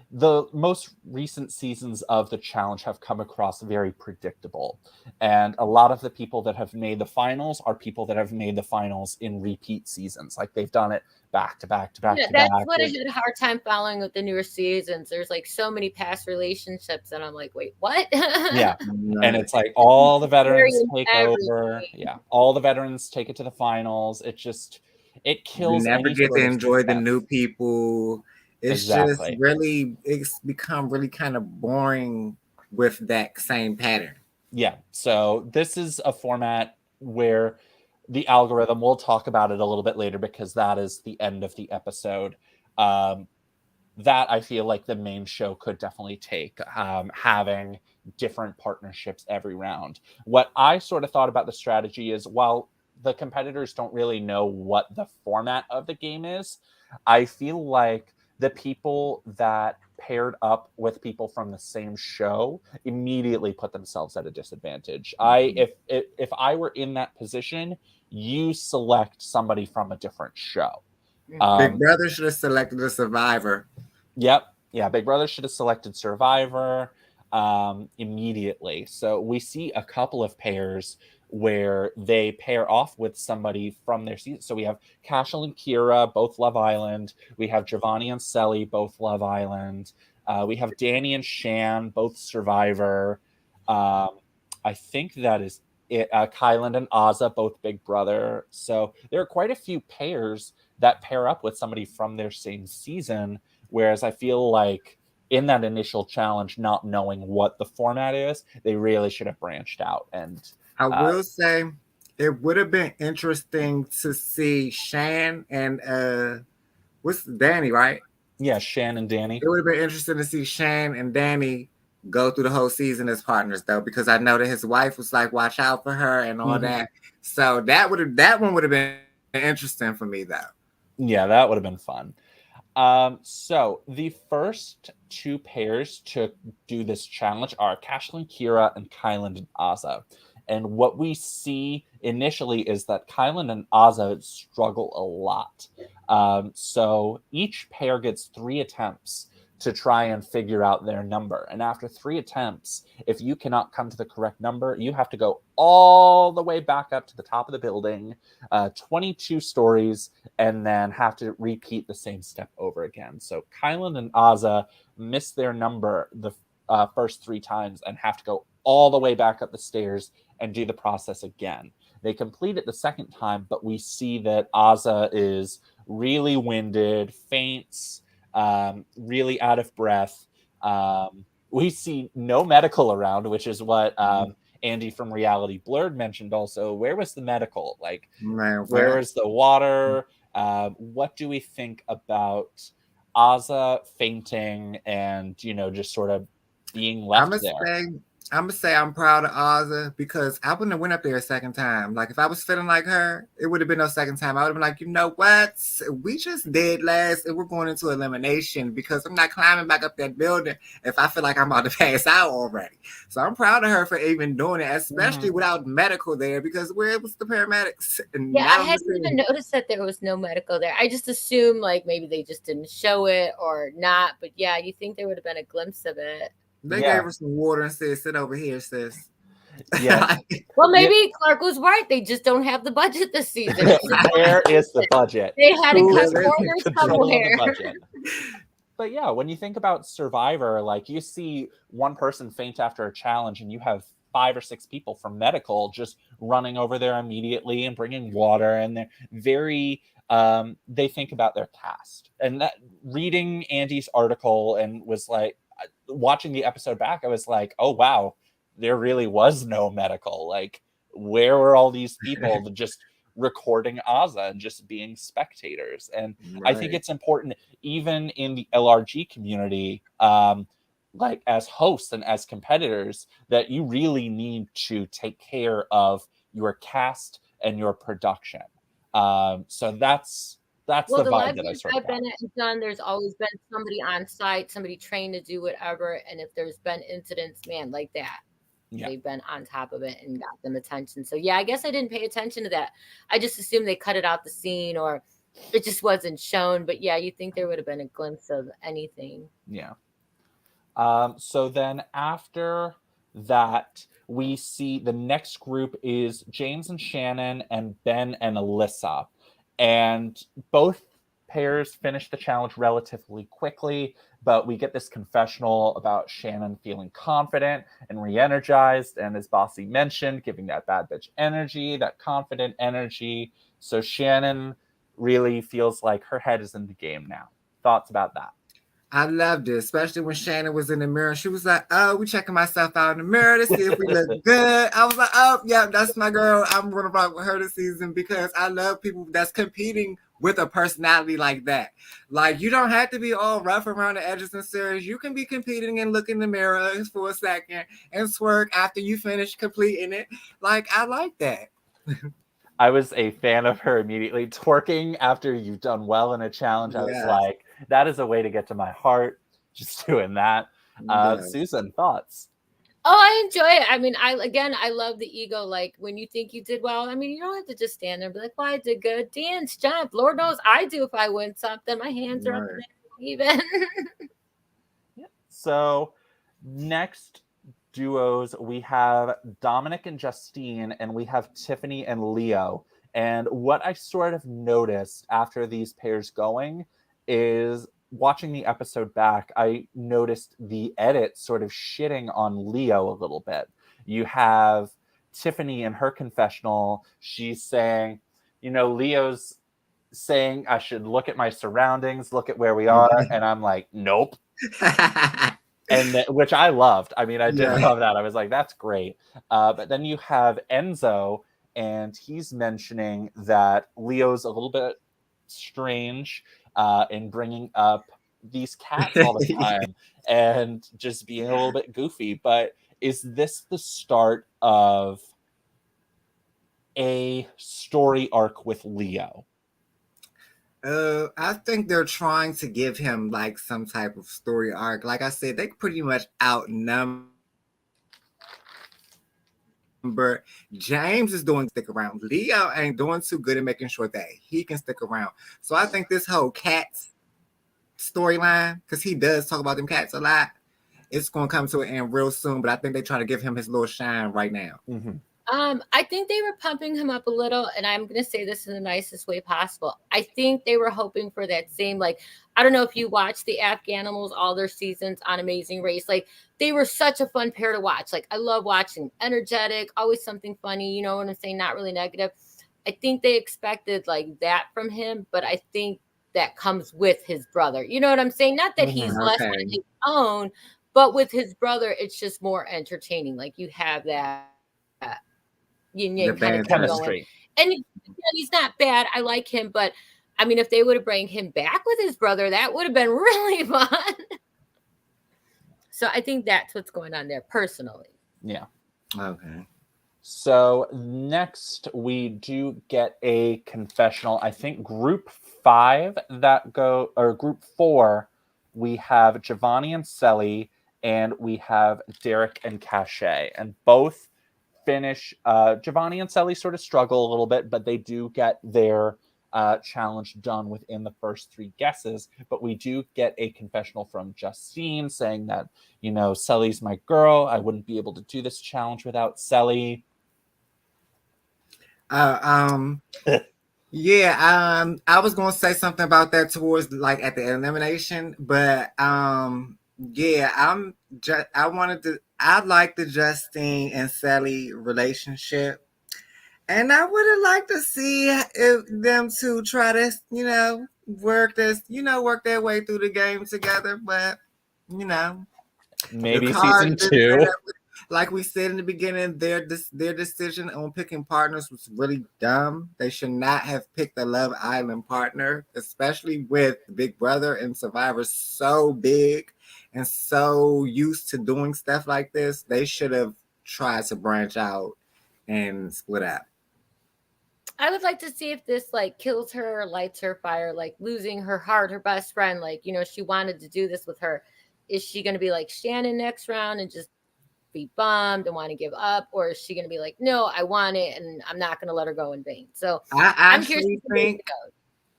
the most recent seasons of the challenge have come across very predictable. And a lot of the people that have made the finals are people that have made the finals in repeat seasons. Like they've done it back to back to back to That's back. what I had a hard time following with the newer seasons. There's like so many past relationships, and I'm like, wait, what? Yeah. And it's like all the veterans take over. Everything. Yeah. All the veterans take it to the finals. It kills You never any get sort to of enjoy the suspense. new people. It's Exactly. just really, it's become really kind of boring with that same pattern. Yeah. So this is a format where the algorithm, we'll talk about it a little bit later because that is the end of the episode. That I feel like the main show could definitely take, having different partnerships every round. What I sort of thought about the strategy is while the competitors don't really know what the format of the game is, I feel like the people that paired up with people from the same show immediately put themselves at a disadvantage. If I were in that position, you select somebody from a different show. Big Brother should have selected a Survivor. Yep. Yeah, Big Brother should have selected Survivor immediately. So we see a couple of pairs where they pair off with somebody from their season. So we have Cashel and Kira, both Love Island. We have Giovanni and Selly, both Love Island. We have Danny and Shan, both Survivor. I think that is it. Kyland and Azza, both Big Brother. So there are quite a few pairs that pair up with somebody from their same season. Whereas I feel like in that initial challenge, not knowing what the format is, they really should have branched out. And I will say it would have been interesting to see Shan and what's Danny, right? Yeah, Shan and Danny. It would have been interesting to see Shan and Danny go through the whole season as partners, though, because I know that his wife was like, watch out for her and all that. So that one would have been interesting for me, though. Yeah, that would have been fun. So the first two pairs to do this challenge are Cashel and Kira and Kyland and Azza. And what we see initially is that Kyland and Azza struggle a lot. So each pair gets 3 attempts to try and figure out their number. And after 3 attempts, if you cannot come to the correct number, you have to go all the way back up to the top of the building, 22 stories, and then have to repeat the same step over again. So Kyland and Azza miss their number the first 3 times and have to go all the way back up the stairs and do the process again. They complete it the second time, but we see that Azza is really winded, faints, really out of breath. We see no medical around, which is what Andy from Reality Blurred mentioned also. Where was the medical? Like, where is the water? What do we think about Azza fainting and, just sort of being left there? I'm gonna say I'm proud of Azza because I wouldn't have went up there a second time. Like if I was feeling like her, it would have been no second time. I would have been like, you know what? We just did last and we're going into elimination because I'm not climbing back up that building if I feel like I'm about to pass out already. So I'm proud of her for even doing it, especially without medical there because where was the paramedics? And I hadn't even noticed that there was no medical there. I just assumed like maybe they just didn't show it or not. But yeah, you think there would have been a glimpse of it. They gave her some water and said, sit over here, sis. Yeah. Well, maybe Clark was right. They just don't have the budget this season. Where is the budget? They had to cut corners somewhere. But yeah, when you think about Survivor, like you see one person faint after a challenge and you have 5 or 6 people from medical just running over there immediately and bringing water. And they're very, they think about their cast. And that reading Andy's article and was like, watching the episode back, I was like, oh, wow, there really was no medical. Like, where were all these people just recording Azza and just being spectators? And I think it's important, even in the LRG community, like as hosts and as competitors, that you really need to take care of your cast and your production. So that's the vibe that I sort of I've been at done. There's always been somebody on site, somebody trained to do whatever. And if there's been incidents, man, like that, they've been on top of it and got them attention. So yeah, I guess I didn't pay attention to that. I just assumed they cut it out the scene or it just wasn't shown. But yeah, you think there would have been a glimpse of anything. Yeah. So then after that, we see the next group is James and Shannon and Ben and Alyssa. And both pairs finish the challenge relatively quickly, but we get this confessional about Shannon feeling confident and re-energized, and as Bossy mentioned, giving that bad bitch energy, that confident energy. So Shannon really feels like her head is in the game now. Thoughts about that? I loved it, especially when Shannon was in the mirror. She was like, "Oh, we checking myself out in the mirror to see if we look good." I was like, "Oh, yeah, that's my girl. I'm gonna rock with her this season because I love people that's competing with a personality like that. Like, you don't have to be all rough around the edges and serious. You can be competing and look in the mirror for a second and smirk after you finish completing it. Like, I like that." I was a fan of her immediately twerking after you've done well in a challenge. I was like, that is a way to get to my heart. Just doing that. Yes. Susan, thoughts? Oh, I enjoy it. I mean, I love the ego. Like when you think you did well, I mean, you don't have to just stand there and be like, "Well, I did good." Dance, jump. Lord knows I do if I win something. My hands are up Right. even. So next duos, we have Dominic and Justine, and we have Tiffany and Leo. And what I sort of noticed after these pairs going is watching the episode back, I noticed the edit sort of shitting on Leo a little bit. You have Tiffany in her confessional, she's saying, Leo's saying I should look at my surroundings, look at where we are, and I'm like, nope. And which I loved. I mean, I did love that. I was like, that's great. But then you have Enzo, and he's mentioning that Leo's a little bit strange in bringing up these cats all the time and just being a little bit goofy. But is this the start of a story arc with Leo? I think they're trying to give him like some type of story arc. Like I said, they pretty much outnumber. James is doing stick around. Leo ain't doing too good at making sure that he can stick around. So I think this whole cats storyline, because he does talk about them cats a lot, it's going to come to an end real soon. But I think they try to give him his little shine right now. Mm-hmm. I think they were pumping him up a little, and I'm going to say this in the nicest way possible. I think they were hoping for that same, like, I don't know if you watch the Afghanimals, all their seasons on Amazing Race. Like, they were such a fun pair to watch. Like, I love watching, energetic, always something funny, you know what I'm saying? Not really negative. I think they expected like that from him, but I think that comes with his brother. You know what I'm saying? Not that he's less on his own, but with his brother, it's just more entertaining. Like, you have that yin yang kind of chemistry. And he's not bad. I like him, but I mean, if they would have brought him back with his brother, that would have been really fun. So I think that's what's going on there personally. Yeah. Okay. So next we do get a confessional. I think group 5 or group 4, we have Giovanni and Selly, and we have Derek and Cachet, and both finish. Giovanni and Selly sort of struggle a little bit, but they do get their challenge done within the first 3 guesses. But we do get a confessional from Justine saying that, Selly's my girl. I wouldn't be able to do this challenge without Selly. Yeah, I was gonna say something about that towards like at the elimination, but yeah, I like the Justine and Sally relationship, and I would have liked to see if them two try to, work their way through the game together, but maybe season 2. Like we said in the beginning, their decision on picking partners was really dumb. They should not have picked a Love Island partner, especially with Big Brother and Survivor so big and so used to doing stuff like this. They should have tried to branch out and split up. I would like to see if this like kills her or lights her fire, like losing her heart, her best friend. Like, she wanted to do this with her. Is she going to be like Shannon next round and just be bummed and want to give up, or is she going to be like, no, I want it and I'm not going to let her go in vain? So I'm curious.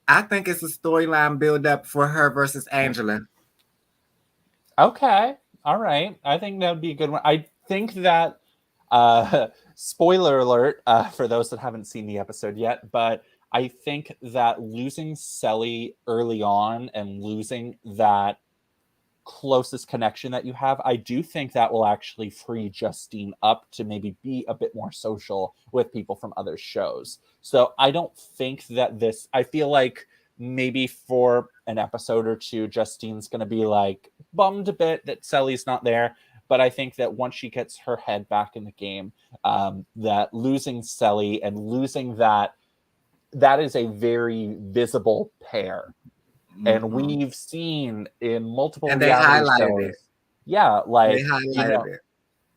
I think it's a storyline build up for her versus Angela. Okay. All right. I think that would be a good one. I think that, spoiler alert for those that haven't seen the episode yet, but I think that losing Selly early on and losing that closest connection that you have, I do think that will actually free Justine up to maybe be a bit more social with people from other shows. So I don't think that I feel like maybe for an episode or two, Justine's going to be like bummed a bit that Selly's not there. But I think that once she gets her head back in the game, that losing Selly and losing that is a very visible pair. And we've seen in multiple and they reality highlighted shows. it. Yeah, They like, highlighted it.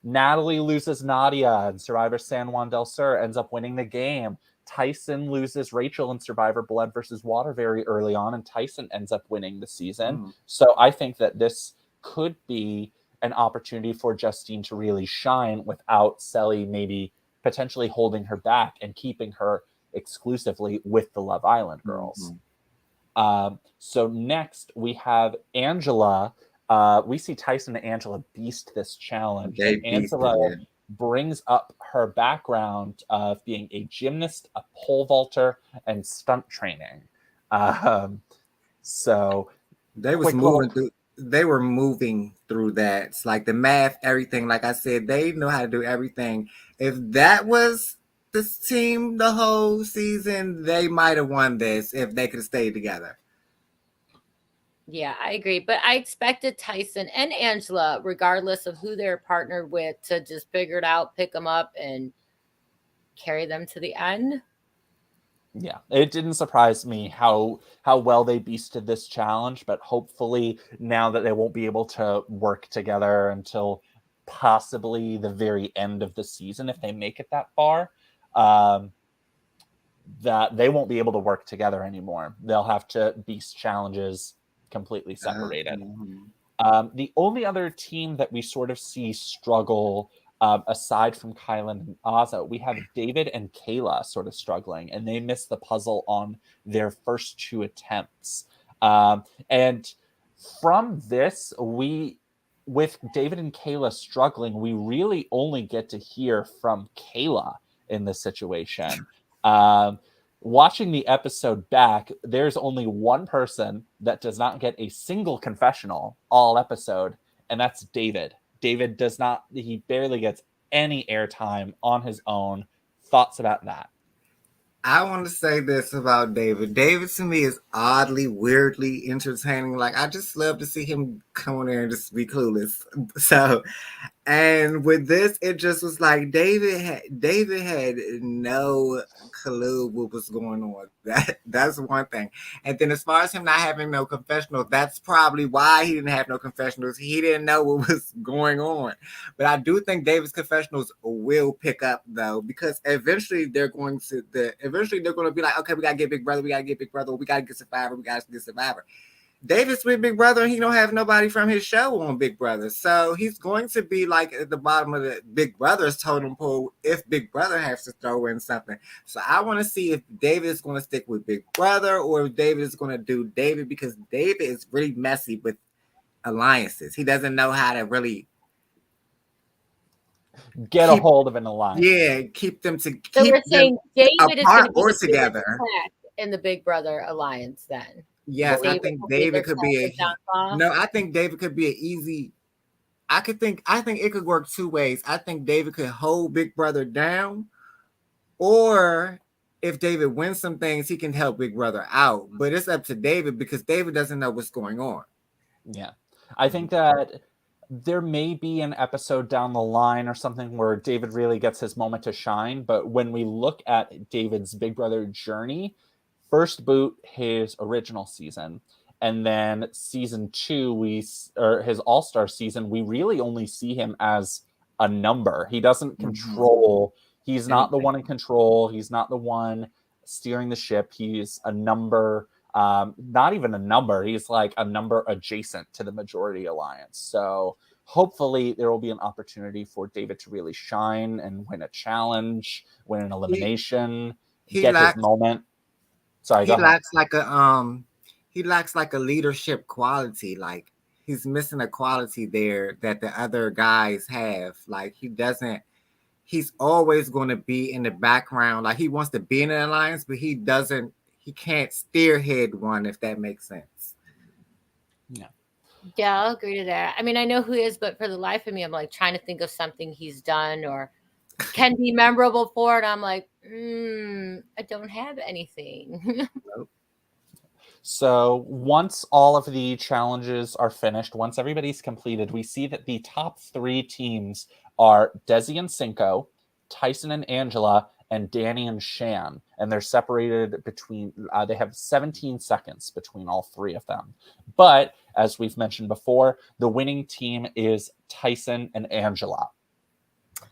Natalie loses Nadia and Survivor San Juan del Sur ends up winning the game. Tyson loses Rachel in Survivor Blood versus Water very early on, and Tyson ends up winning the season. So I think that this could be an opportunity for Justine to really shine without Selly maybe potentially holding her back and keeping her exclusively with the Love Island girls. So next we have Angela. We see Tyson and Angela beast this challenge. And Angela brings up her background of being a gymnast, a pole vaulter, and stunt training. So they were moving through that. It's like the math, everything. Like I said, they know how to do everything. If that was this team the whole season, they might have won this if they could have stayed together. Yeah, I agree. But I expected Tyson and Angela, regardless of who they're partnered with, to just figure it out, pick them up, and carry them to the end. Yeah, it didn't surprise me how well they beasted this challenge, but hopefully now that they won't be able to work together until possibly the very end of the season, if they make it that far, that they won't be able to work together anymore. They'll have to beast challenges completely separated. The only other team that we sort of see struggle, aside from Kylan and Azah, we have David and Kayla sort of struggling, and they missed the puzzle on their first two attempts. And from this, with David and Kayla struggling, we really only get to hear from Kayla in this situation. Watching the episode back, there's only one person that does not get a single confessional all episode, and that's David. David does not, he barely gets any airtime on his own. Thoughts about that? I want to say this about David. David to me is oddly, weirdly entertaining. Like, I just love to see him come in there and just be clueless. So, and with this, it just was like David had no clue what was going on. That's one thing. And then as far as him not having no confessionals, that's probably why he didn't have no confessionals. He didn't know what was going on. But I do think David's confessionals will pick up though, because eventually they're going to be like, okay, we gotta get Big Brother, we gotta get Survivor. David's with Big Brother and he don't have nobody from his show on Big Brother. So he's going to be like at the bottom of the Big Brother's totem pole if Big Brother has to throw in something. So I want to see if David is going to stick with Big Brother or if David is going to do David, because David is really messy with alliances. He doesn't know how to really get a hold of an alliance. Yeah, keep them to so keep we're saying them David is apart going to or together in the Big Brother alliance then. Yes, I think David could be I think David could be an easy. I think it could work two ways. I think David could hold Big Brother down, or if David wins some things, he can help Big Brother out. But it's up to David because David doesn't know what's going on. Yeah, I think that there may be an episode down the line or something where David really gets his moment to shine. But when we look at David's Big Brother journey, first boot his original season, and then season 2 or his all-star season, we really only see him as a number. He doesn't control. He's not the one in control. He's not the one steering the ship. He's a number, not even a number. He's like a number adjacent to the majority alliance. So hopefully there will be an opportunity for David to really shine and win a challenge, win an elimination, get his moment. Sorry, he lacks like a leadership quality. Like he's missing a quality there that the other guys have. Like he's always going to be in the background. Like he wants to be in an alliance, but he can't spearhead one, if that makes sense. Yeah, I'll agree to that. I mean, I know who he is, but for the life of me, I'm like trying to think of something he's done or can be memorable for it. I'm like, I don't have anything. So once all of the challenges are finished, once everybody's completed, we see that the top 3 teams are Desi and Cinco, Tyson and Angela, and Danny and Shan. And they're separated between, they have 17 seconds between all 3 of them. But as we've mentioned before, the winning team is Tyson and Angela.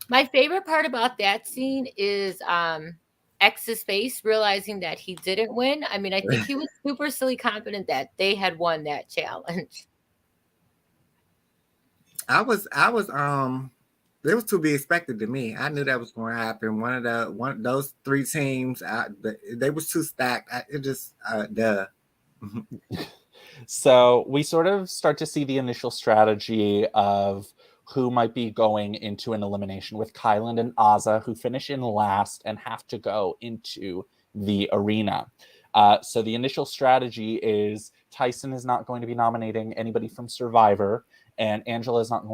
My favorite part about that scene is X's face realizing that he didn't win. I mean, I think he was super silly confident that they had won that challenge. It was to be expected to me. I knew that was going to happen. One of those 3 teams, they was too stacked. Duh. So we sort of start to see the initial strategy of who might be going into an elimination with Kyland and Azah, who finish in last and have to go into the arena. So the initial strategy is Tyson is not going to be nominating anybody from Survivor, and Angela is not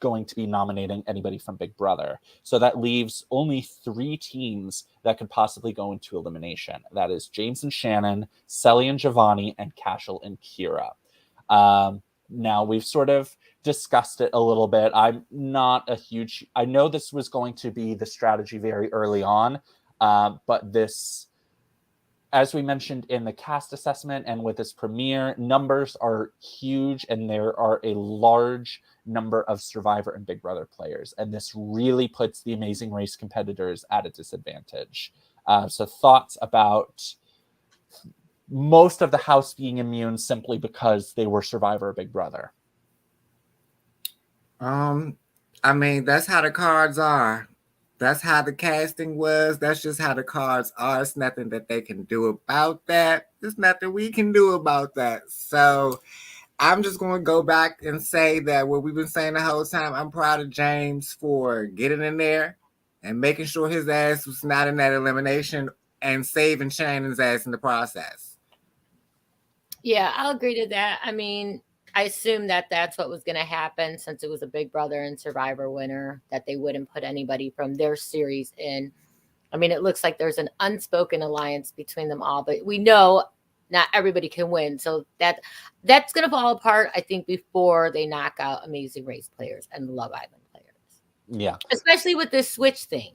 going to be nominating anybody from Big Brother. So that leaves only 3 teams that could possibly go into elimination. That is James and Shannon, Selly and Giovanni, and Cashel and Kira. Now we've sort of discussed it a little bit. I know this was going to be the strategy very early on, but this, as we mentioned in the cast assessment and with this premiere, numbers are huge and there are a large number of Survivor and Big Brother players. And this really puts the Amazing Race competitors at a disadvantage. So thoughts about most of the house being immune simply because they were Survivor or Big Brother? I mean, that's how the cards are. That's how the casting was. That's just how the cards are. It's nothing that they can do about that. There's nothing we can do about that. So I'm just going to go back and say that what we've been saying the whole time, I'm proud of James for getting in there and making sure his ass was not in that elimination and saving Shannon's ass in the process. Yeah, I'll agree to that. I mean, I assume that that's what was going to happen since it was a Big Brother and Survivor winner, that they wouldn't put anybody from their series in. I mean, it looks like there's an unspoken alliance between them all, but we know not everybody can win. So that's going to fall apart, I think, before they knock out Amazing Race players and Love Island players. Yeah. Especially with this switch thing.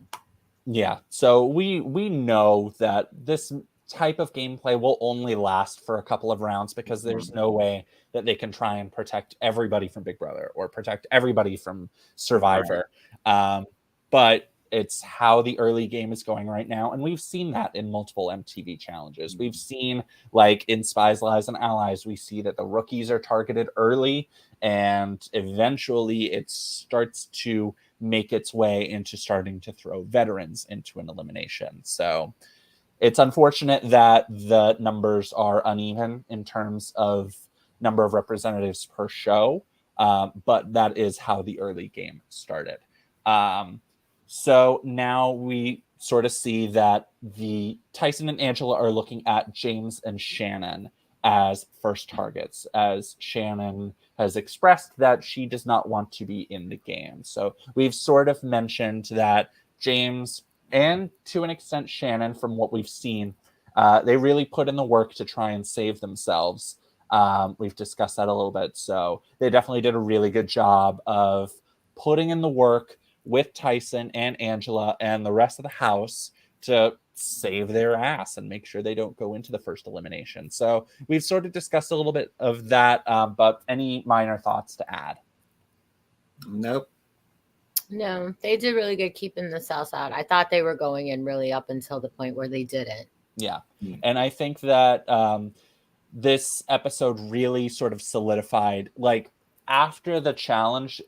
Yeah. So we know that this type of gameplay will only last for a couple of rounds because there's no way that they can try and protect everybody from Big Brother or protect everybody from Survivor. Right. But it's how the early game is going right now. And we've seen that in multiple MTV challenges. We've seen, like in Spies, Lies, and Allies, we see that the rookies are targeted early and eventually it starts to make its way into starting to throw veterans into an elimination. So it's unfortunate that the numbers are uneven in terms of number of representatives per show, but that is how the early game started. So now we sort of see that the Tyson and Angela are looking at James and Shannon as first targets, as Shannon has expressed that she does not want to be in the game. So we've sort of mentioned that James and to an extent Shannon, from what we've seen, they really put in the work to try and save themselves. We've discussed that a little bit. So they definitely did a really good job of putting in the work with Tyson and Angela and the rest of the house to save their ass and make sure they don't go into the first elimination. So we've sort of discussed a little bit of that, but any minor thoughts to add? Nope. No, they did really good keeping the South out. I thought they were going in really up until the point where they didn't. Yeah. And I think that this episode really sort of solidified, like after the challenge,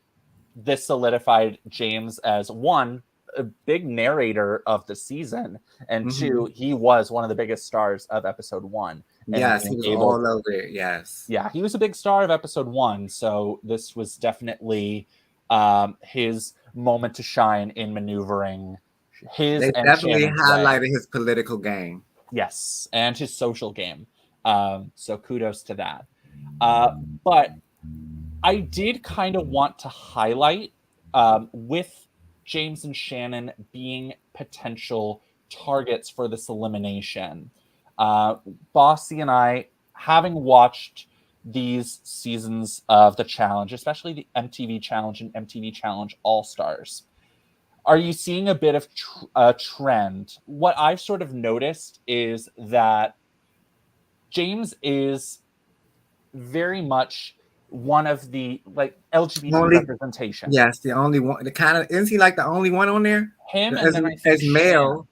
this solidified James as one, a big narrator of the season, and two, he was one of the biggest stars of episode 1. and Yes, he being was able. all over it. Yes. Yeah, he was a big star of episode 1, so this was definitely his moment to shine in maneuvering his They and definitely Shannon's way. highlighted his political game. Yes, and his social game. So kudos to that. But I did kind of want to highlight with James and Shannon being potential targets for this elimination. Uh, Bossy and I, having watched these seasons of the challenge, especially the MTV Challenge and MTV Challenge All Stars, are you seeing a bit of a trend? What I've sort of noticed is that James is very much one of the like LGBT representation. Yes, the only one. The kind of isn't he like the only one on there? Him and then I think As male. Shannon.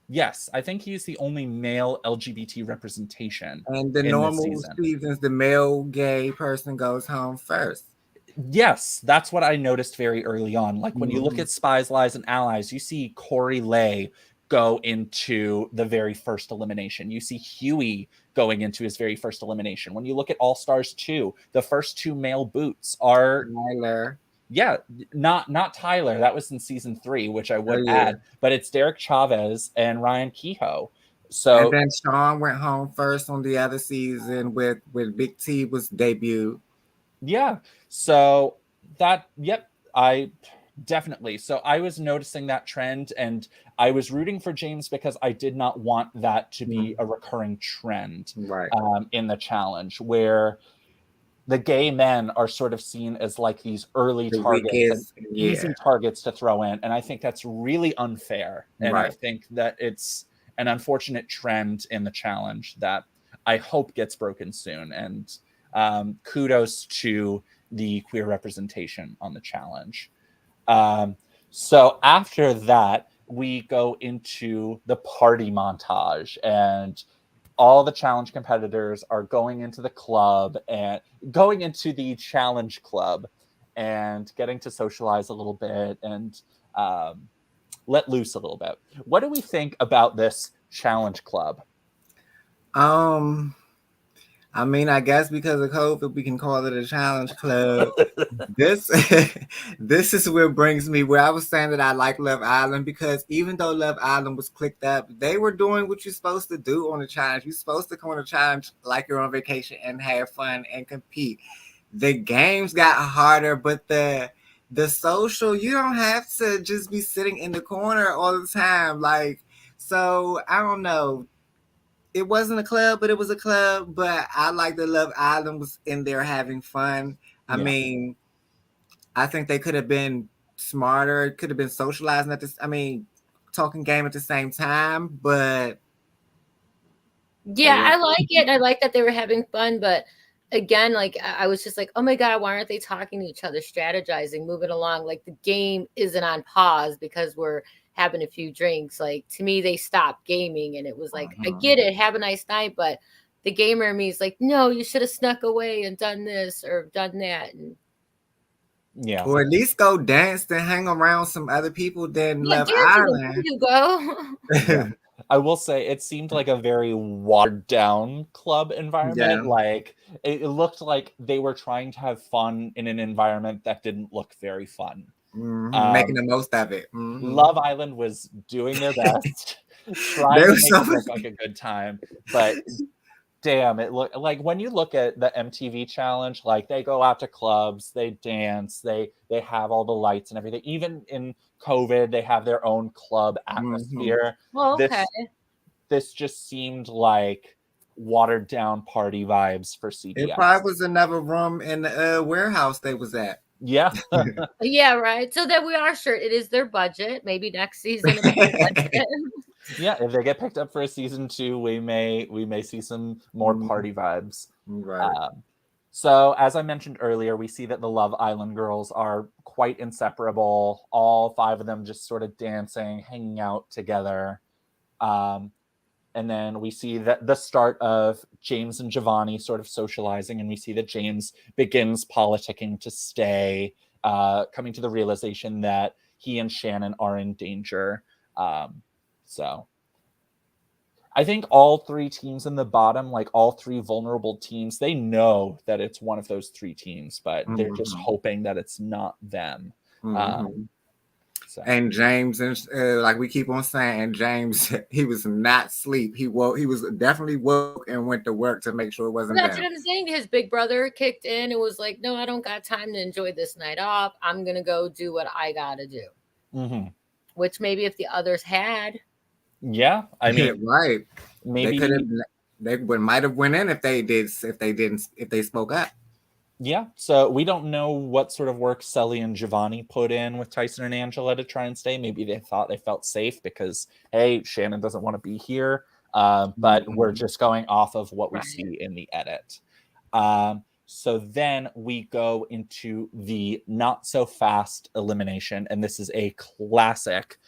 Yes, I think he's the only male LGBT representation. And the in normal seasons, the male gay person goes home first. Yes, that's what I noticed very early on. Like when you look at Spies, Lies, and Allies, you see Corey Lay go into the very first elimination. You see Huey going into his very first elimination. When you look at All Stars 2, the first 2 male boots are Tyler. Yeah, not Tyler. That was in season 3, which I would add, but it's Derek Chavez and Ryan Kehoe. So and then Sean went home first on the other season with Big T was debut. Yeah. So I definitely. So I was noticing that trend and I was rooting for James because I did not want that to be a recurring trend in the challenge where the gay men are sort of seen as like these early targets, and easy targets to throw in. And I think that's really unfair. And I think that it's an unfortunate trend in the challenge that I hope gets broken soon. And kudos to the queer representation on the challenge. So after that, we go into the party montage, and all the challenge competitors are going into the club and going into the challenge club and getting to socialize a little bit and let loose a little bit. What do we think about this challenge club? I mean, I guess because of COVID, we can call it a challenge club. this is what brings me where I was saying that I like Love Island, because even though Love Island was clicked up, they were doing what you're supposed to do on the challenge. You're supposed to come on a challenge like you're on vacation and have fun and compete. The games got harder, but the social, you don't have to just be sitting in the corner all the time. Like, so I don't know. It wasn't a club, but it was a club. But I like that Love Island was in there having fun. I mean, I think they could have been smarter. It could have been socializing at this. I mean, talking game at the same time. But yeah, I like it. I like that they were having fun. But again, like I was just like, oh my God, why aren't they talking to each other, strategizing, moving along? Like the game isn't on pause because we're having a few drinks. Like to me, they stopped gaming and it was like, I get it, have a nice night, but the gamer in me is like, no, you should have snuck away and done this or done that. And or at least go dance and hang around some other people than Love Island. You go. I will say it seemed like a very watered down club environment. Like it looked like they were trying to have fun in an environment that didn't look very fun. Making the most of it. Love Island was doing their best, trying to make it look like a good time, but damn, it looked like when you look at the MTV challenge, like they go out to clubs, they dance, they have all the lights and everything. Even in COVID, they have their own club atmosphere. Well, okay. This just seemed like watered down party vibes for CBS. It probably was another room in the warehouse they was at. Yeah. Yeah, right. So that we are sure it is their budget. Maybe next season. Yeah, if they get picked up for a season 2, we may see some more party vibes. Right. So as I mentioned earlier, we see that the Love Island girls are quite inseparable. All 5 of them just sort of dancing, hanging out together. And then we see that the start of James and Giovanni sort of socializing, and we see that James begins politicking to stay, coming to the realization that he and Shannon are in danger. So I think all three teams in the bottom, like all three vulnerable teams, they know that it's one of those three teams, but they're just hoping that it's not them. So. And James, and like we keep on saying, and James, he was not asleep. He woke. He was definitely woke and went to work to make sure it wasn't. That's what I'm saying. His big brother kicked in and was like, "No, I don't got time to enjoy this night off. I'm gonna go do what I gotta do." Which maybe if the others had, yeah, I mean, right, maybe they might have went in if they spoke up. Yeah, so we don't know what sort of work Sully and Giovanni put in with Tyson and Angela to try and stay. Maybe they thought they felt safe because, hey, Shannon doesn't want to be here. But we're just going off of what we see in the edit. So then we go into the not so fast elimination. And this is a classic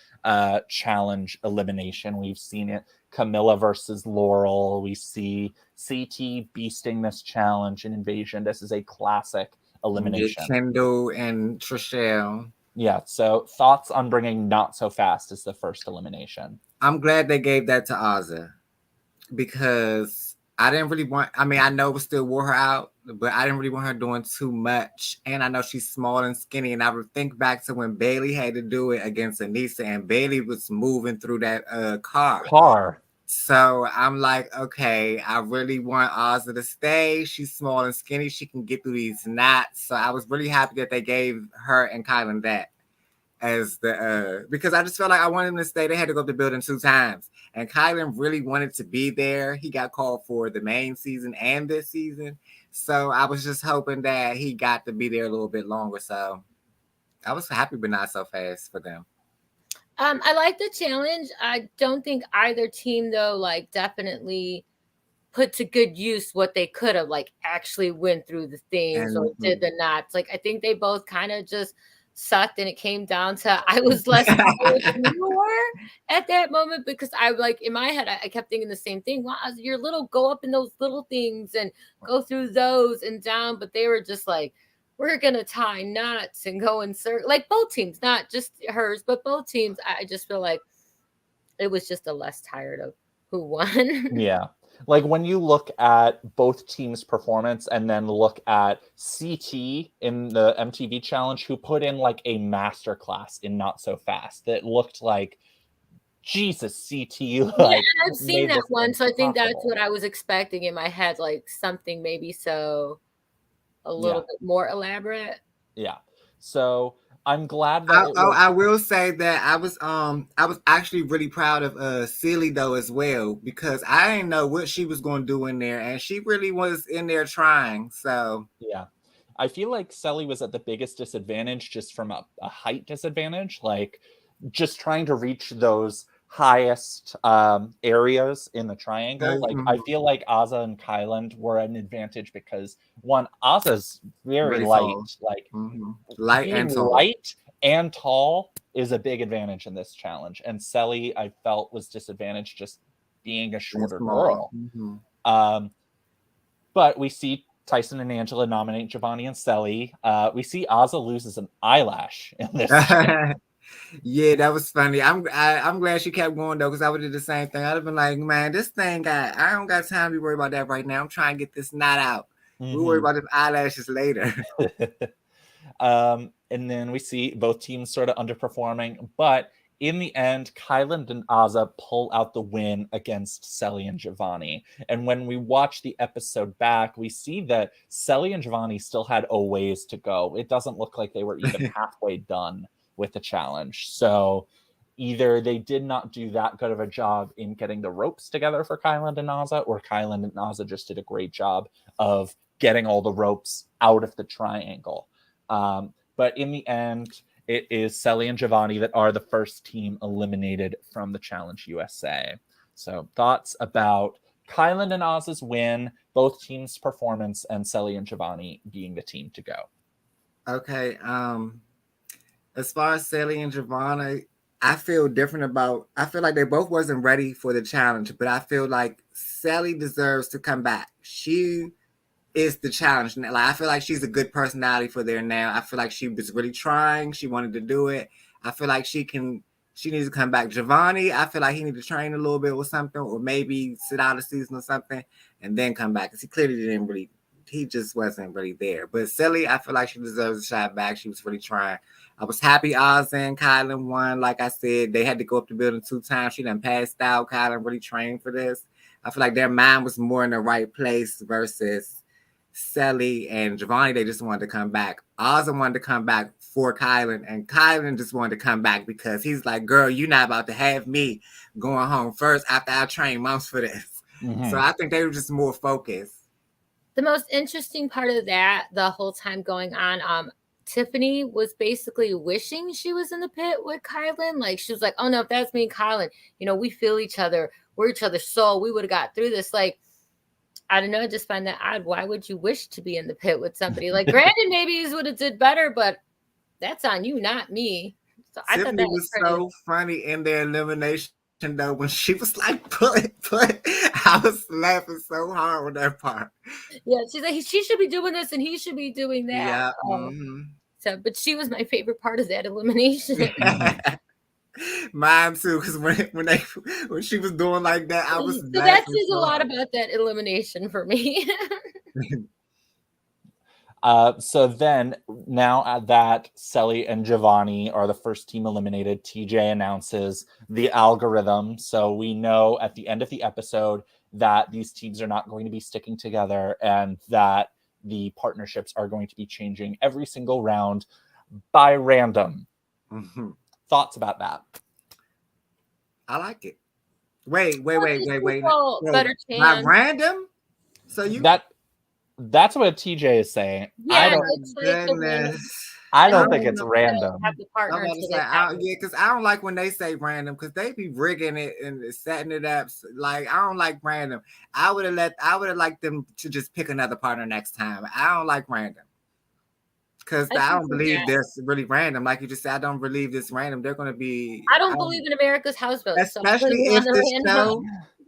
challenge elimination. We've seen it. Camilla versus Laurel. We see CT beasting this challenge and Invasion. This is a classic elimination. Kendall and Trishelle. Yeah. So thoughts on bringing Not So Fast as the first elimination? I'm glad they gave that to Azah because I didn't really want. I mean, I know it still wore her out, but I didn't really want her doing too much. And I know she's small and skinny. And I would think back to when Bailey had to do it against Anissa, and Bailey was moving through that car. So I'm like, okay, I really want Azah to stay. She's small and skinny. She can get through these knots. So I was really happy that they gave her and Kylan that as the because I just felt like I wanted them to stay. They had to go up the building 2 times. And Kylan really wanted to be there. He got called for the main season and this season. So I was just hoping that he got to be there a little bit longer. So I was happy, but not so fast for them. I like the challenge. I don't think either team, though, like definitely put to good use what they could have, like actually went through the things or did the knots. Like I think they both kind of just sucked, and it came down to I was less more at that moment because I like in my head I kept thinking the same thing. Wow, your little go up in those little things and go through those and down, but they were just like, we're gonna tie knots and go in circle. Like both teams, not just hers, but both teams. I just feel like it was just a less tired of who won. Yeah. Like when you look at both teams' performance and then look at CT in the MTV challenge, who put in like a masterclass in Not So Fast that looked like Jesus. CT. Like, yeah, I've seen that one, so I think that's what I was expecting in my head, like something maybe so a little bit more elaborate. Yeah. So I'm glad that I will say that I was actually really proud of Celie though as well, because I didn't know what she was going to do in there, and she really was in there trying. So yeah, I feel like Celie was at the biggest disadvantage just from a height disadvantage, like just trying to reach those highest areas in the triangle. Like I feel like Azah and Kylan were an advantage because one, Azah's very light, tall. Like light and tall. Light and tall is a big advantage in this challenge. And Celie, I felt, was disadvantaged just being a shorter girl. But we see Tyson and Angela nominate Giovanni and Celie. We see Azah loses an eyelash in this. Yeah, that was funny. I'm glad she kept going though, because I would do the same thing. I'd have been like, man, this thing I don't got time to be worried about that right now. I'm trying to get this knot out. We'll worry about them eyelashes later. And then we see both teams sort of underperforming, but in the end, Kylan and Azah pull out the win against Celie and Giovanni. And when we watch the episode back, we see that Celie and Giovanni still had a ways to go. It doesn't look like they were even halfway done with the challenge. So either they did not do that good of a job in getting the ropes together for Kylan and Azah, or Kylan and Azah just did a great job of getting all the ropes out of the triangle. But in the end, it is Celie and Giovanni that are the first team eliminated from the Challenge USA. So thoughts about Kylan and Azah's win, both teams' performance, and Celie and Giovanni being the team to go. Okay. As far as Celie and Giovanni, I feel like they both wasn't ready for the challenge, but I feel like Celie deserves to come back. She is the challenge. Like, I feel like she's a good personality for there now. I feel like she was really trying. She wanted to do it. I feel like she can She needs to come back. Giovanni, I feel like he needs to train a little bit or something, or maybe sit out a season or something and then come back. Because he clearly didn't really, he just wasn't really there. But Silly, I feel like she deserves a shot back. She was really trying. I was happy Oz and Kylan won. Like I said, they had to go up the building 2 times. She done passed out. Kylan really trained for this. I feel like their mind was more in the right place versus Sally and Giovanni. They just wanted to come back. Oz wanted to come back for Kylan, and Kylan just wanted to come back because he's like, girl, you're not about to have me going home first after I trained months for this. Mm-hmm. So I think they were just more focused. The most interesting part of that, the whole time going on, Tiffany was basically wishing she was in the pit with Kylan. Like, she was like, oh no, if that's me and Kylan, you know, we feel each other. We're each other's soul. We would have got through this. Like, I don't know. I just find that odd. Why would you wish to be in the pit with somebody? Like, granted, maybe he would have did better, but that's on you, not me. So I thought that was so funny in their elimination, though, when she was like, put. I was laughing so hard with that part. Yeah, she's like, she should be doing this and he should be doing that. Yeah. So, but she was my favorite part of that elimination. Mine too, because when she was doing like that, I was. So that says a lot about that elimination for me. So then, now that Selly and Giovanni are the first team eliminated, TJ announces the algorithm. So we know at the end of the episode that these teams are not going to be sticking together and that the partnerships are going to be changing every single round by random. Mm-hmm. Thoughts about that? I like it. Wait. Better chance. Not random? So you that's what TJ is saying. Yeah, I don't think it's random. Because I don't like when they say random, because they be rigging it and setting it up. Like, I don't like random. I would have liked them to just pick another partner next time. I don't like random. Because I don't believe this really random. Like you just said, I don't believe this random. They're going to be. I don't believe in America's House Votes. Especially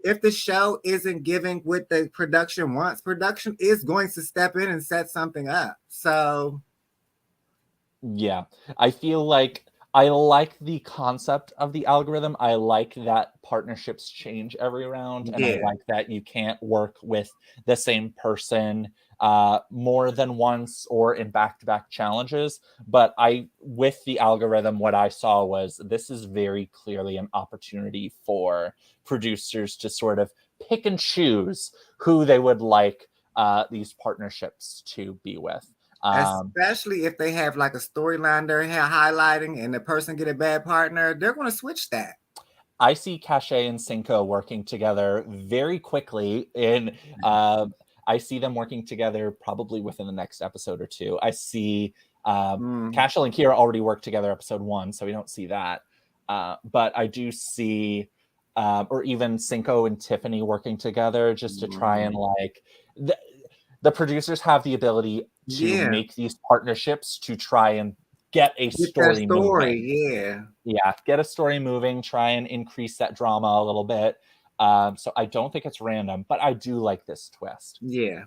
if the show isn't giving what the production wants. Production is going to step in and set something up. So. Yeah, I feel like I like the concept of the algorithm. I like that partnerships change every round. And I like that you can't work with the same person more than once or in back-to-back challenges. But with the algorithm, what I saw was this is very clearly an opportunity for producers to sort of pick and choose who they would like these partnerships to be with. Especially if they have like a storyline they're highlighting and the person get a bad partner, they're going to switch that. I see Cache and Cinco working together very quickly. I see them working together probably within the next episode or two. I see Cashel and Kira already worked together episode 1, so we don't see that. But I do see, or even Cinco and Tiffany working together just to try and like... The producers have the ability to make these partnerships to try and get a story moving. Get a story moving, try and increase that drama a little bit. So I don't think it's random, but I do like this twist. Yeah.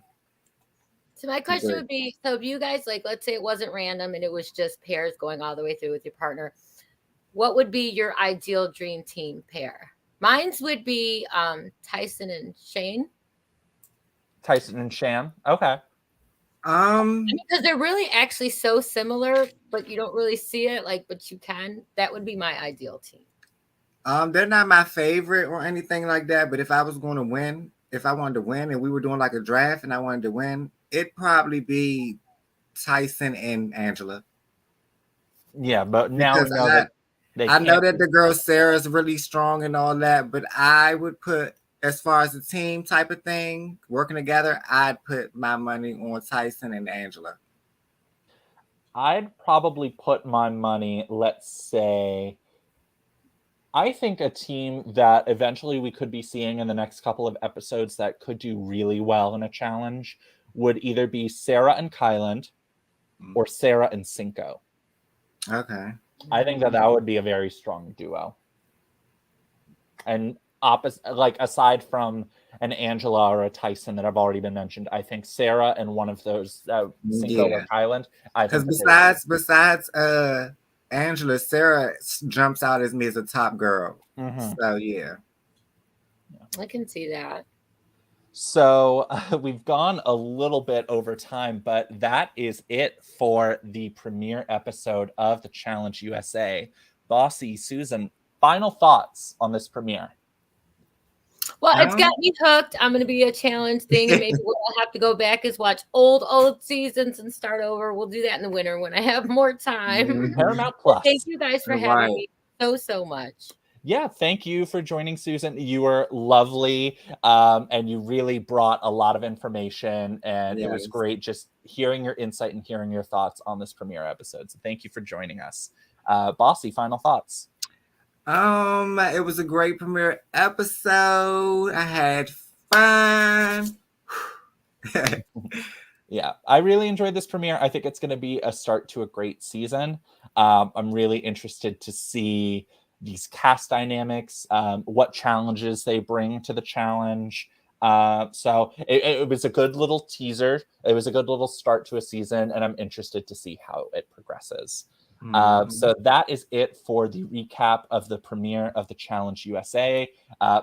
So my question would be, so if you guys, like, let's say it wasn't random and it was just pairs going all the way through with your partner, what would be your ideal dream team pair? Mine's would be Tyson and Shane. Tyson and Shan. Okay. Because they're really actually so similar, but you don't really see it. But you can. That would be my ideal team. They're not my favorite or anything like that. But if I was going to win, if I wanted to win, and we were doing like a draft, and I wanted to win, it'd probably be Tyson and Angela. Yeah, but now we know that I know that the girl Sarah's really strong and all that, but I would put, as far as the team type of thing, working together, I'd put my money on Tyson and Angela. I'd probably put my money, let's say, I think a team that eventually we could be seeing in the next couple of episodes that could do really well in a challenge would either be Sarah and Kyland or Sarah and Cinco. Okay. I think that would be a very strong duo. And aside from an Angela or a Tyson that have already been mentioned, I think Sarah and one of those Cinco or Kyland. Because besides Angela, Sarah jumps out as me as a top girl. Mm-hmm. So yeah. I can see that. So we've gone a little bit over time, but that is it for the premiere episode of The Challenge USA. Bossy, Susan, final thoughts on this premiere? Well, it's got me hooked. I'm going to be a challenge thing. And maybe what I'll have to go back is watch old seasons and start over. We'll do that in the winter when I have more time. Paramount Plus. Thank you guys for having me so much. Yeah, thank you for joining, Susan. You were lovely, and you really brought a lot of information, and it was great just hearing your insight and hearing your thoughts on this premiere episode. So thank you for joining us. Bossy, final thoughts? It was a great premiere episode. I had fun. Yeah, I really enjoyed this premiere. I think it's going to be a start to a great season. I'm really interested to see these cast dynamics, what challenges they bring to the challenge. So it was a good little teaser. It was a good little start to a season, and I'm interested to see how it progresses. So that is it for the recap of the premiere of The Challenge USA.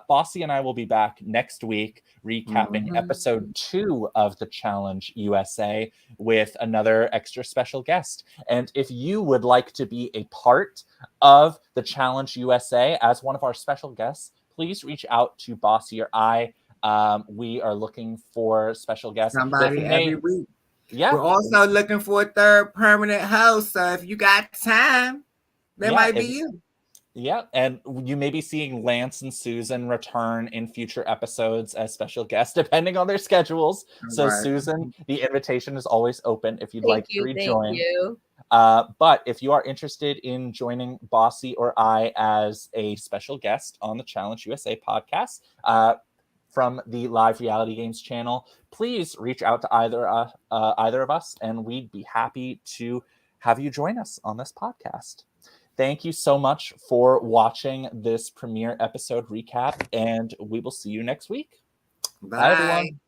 Bossy and I will be back next week recapping episode 2 of The Challenge USA with another extra special guest. And if you would like to be a part of The Challenge USA as one of our special guests, please reach out to Bossy or I. We are looking for special guests. Somebody every week. Yeah. We're also looking for a third permanent host. So if you got time, that might be you. Yeah. And you may be seeing Lance and Susan return in future episodes as special guests, depending on their schedules. So Susan, the invitation is always open if you'd like to rejoin. Thank you. But if you are interested in joining Bossy or I as a special guest on the Challenge USA podcast, from the Live Reality Games channel, please reach out to either of us, and we'd be happy to have you join us on this podcast. Thank you so much for watching this premiere episode recap, and we will see you next week. Bye everyone.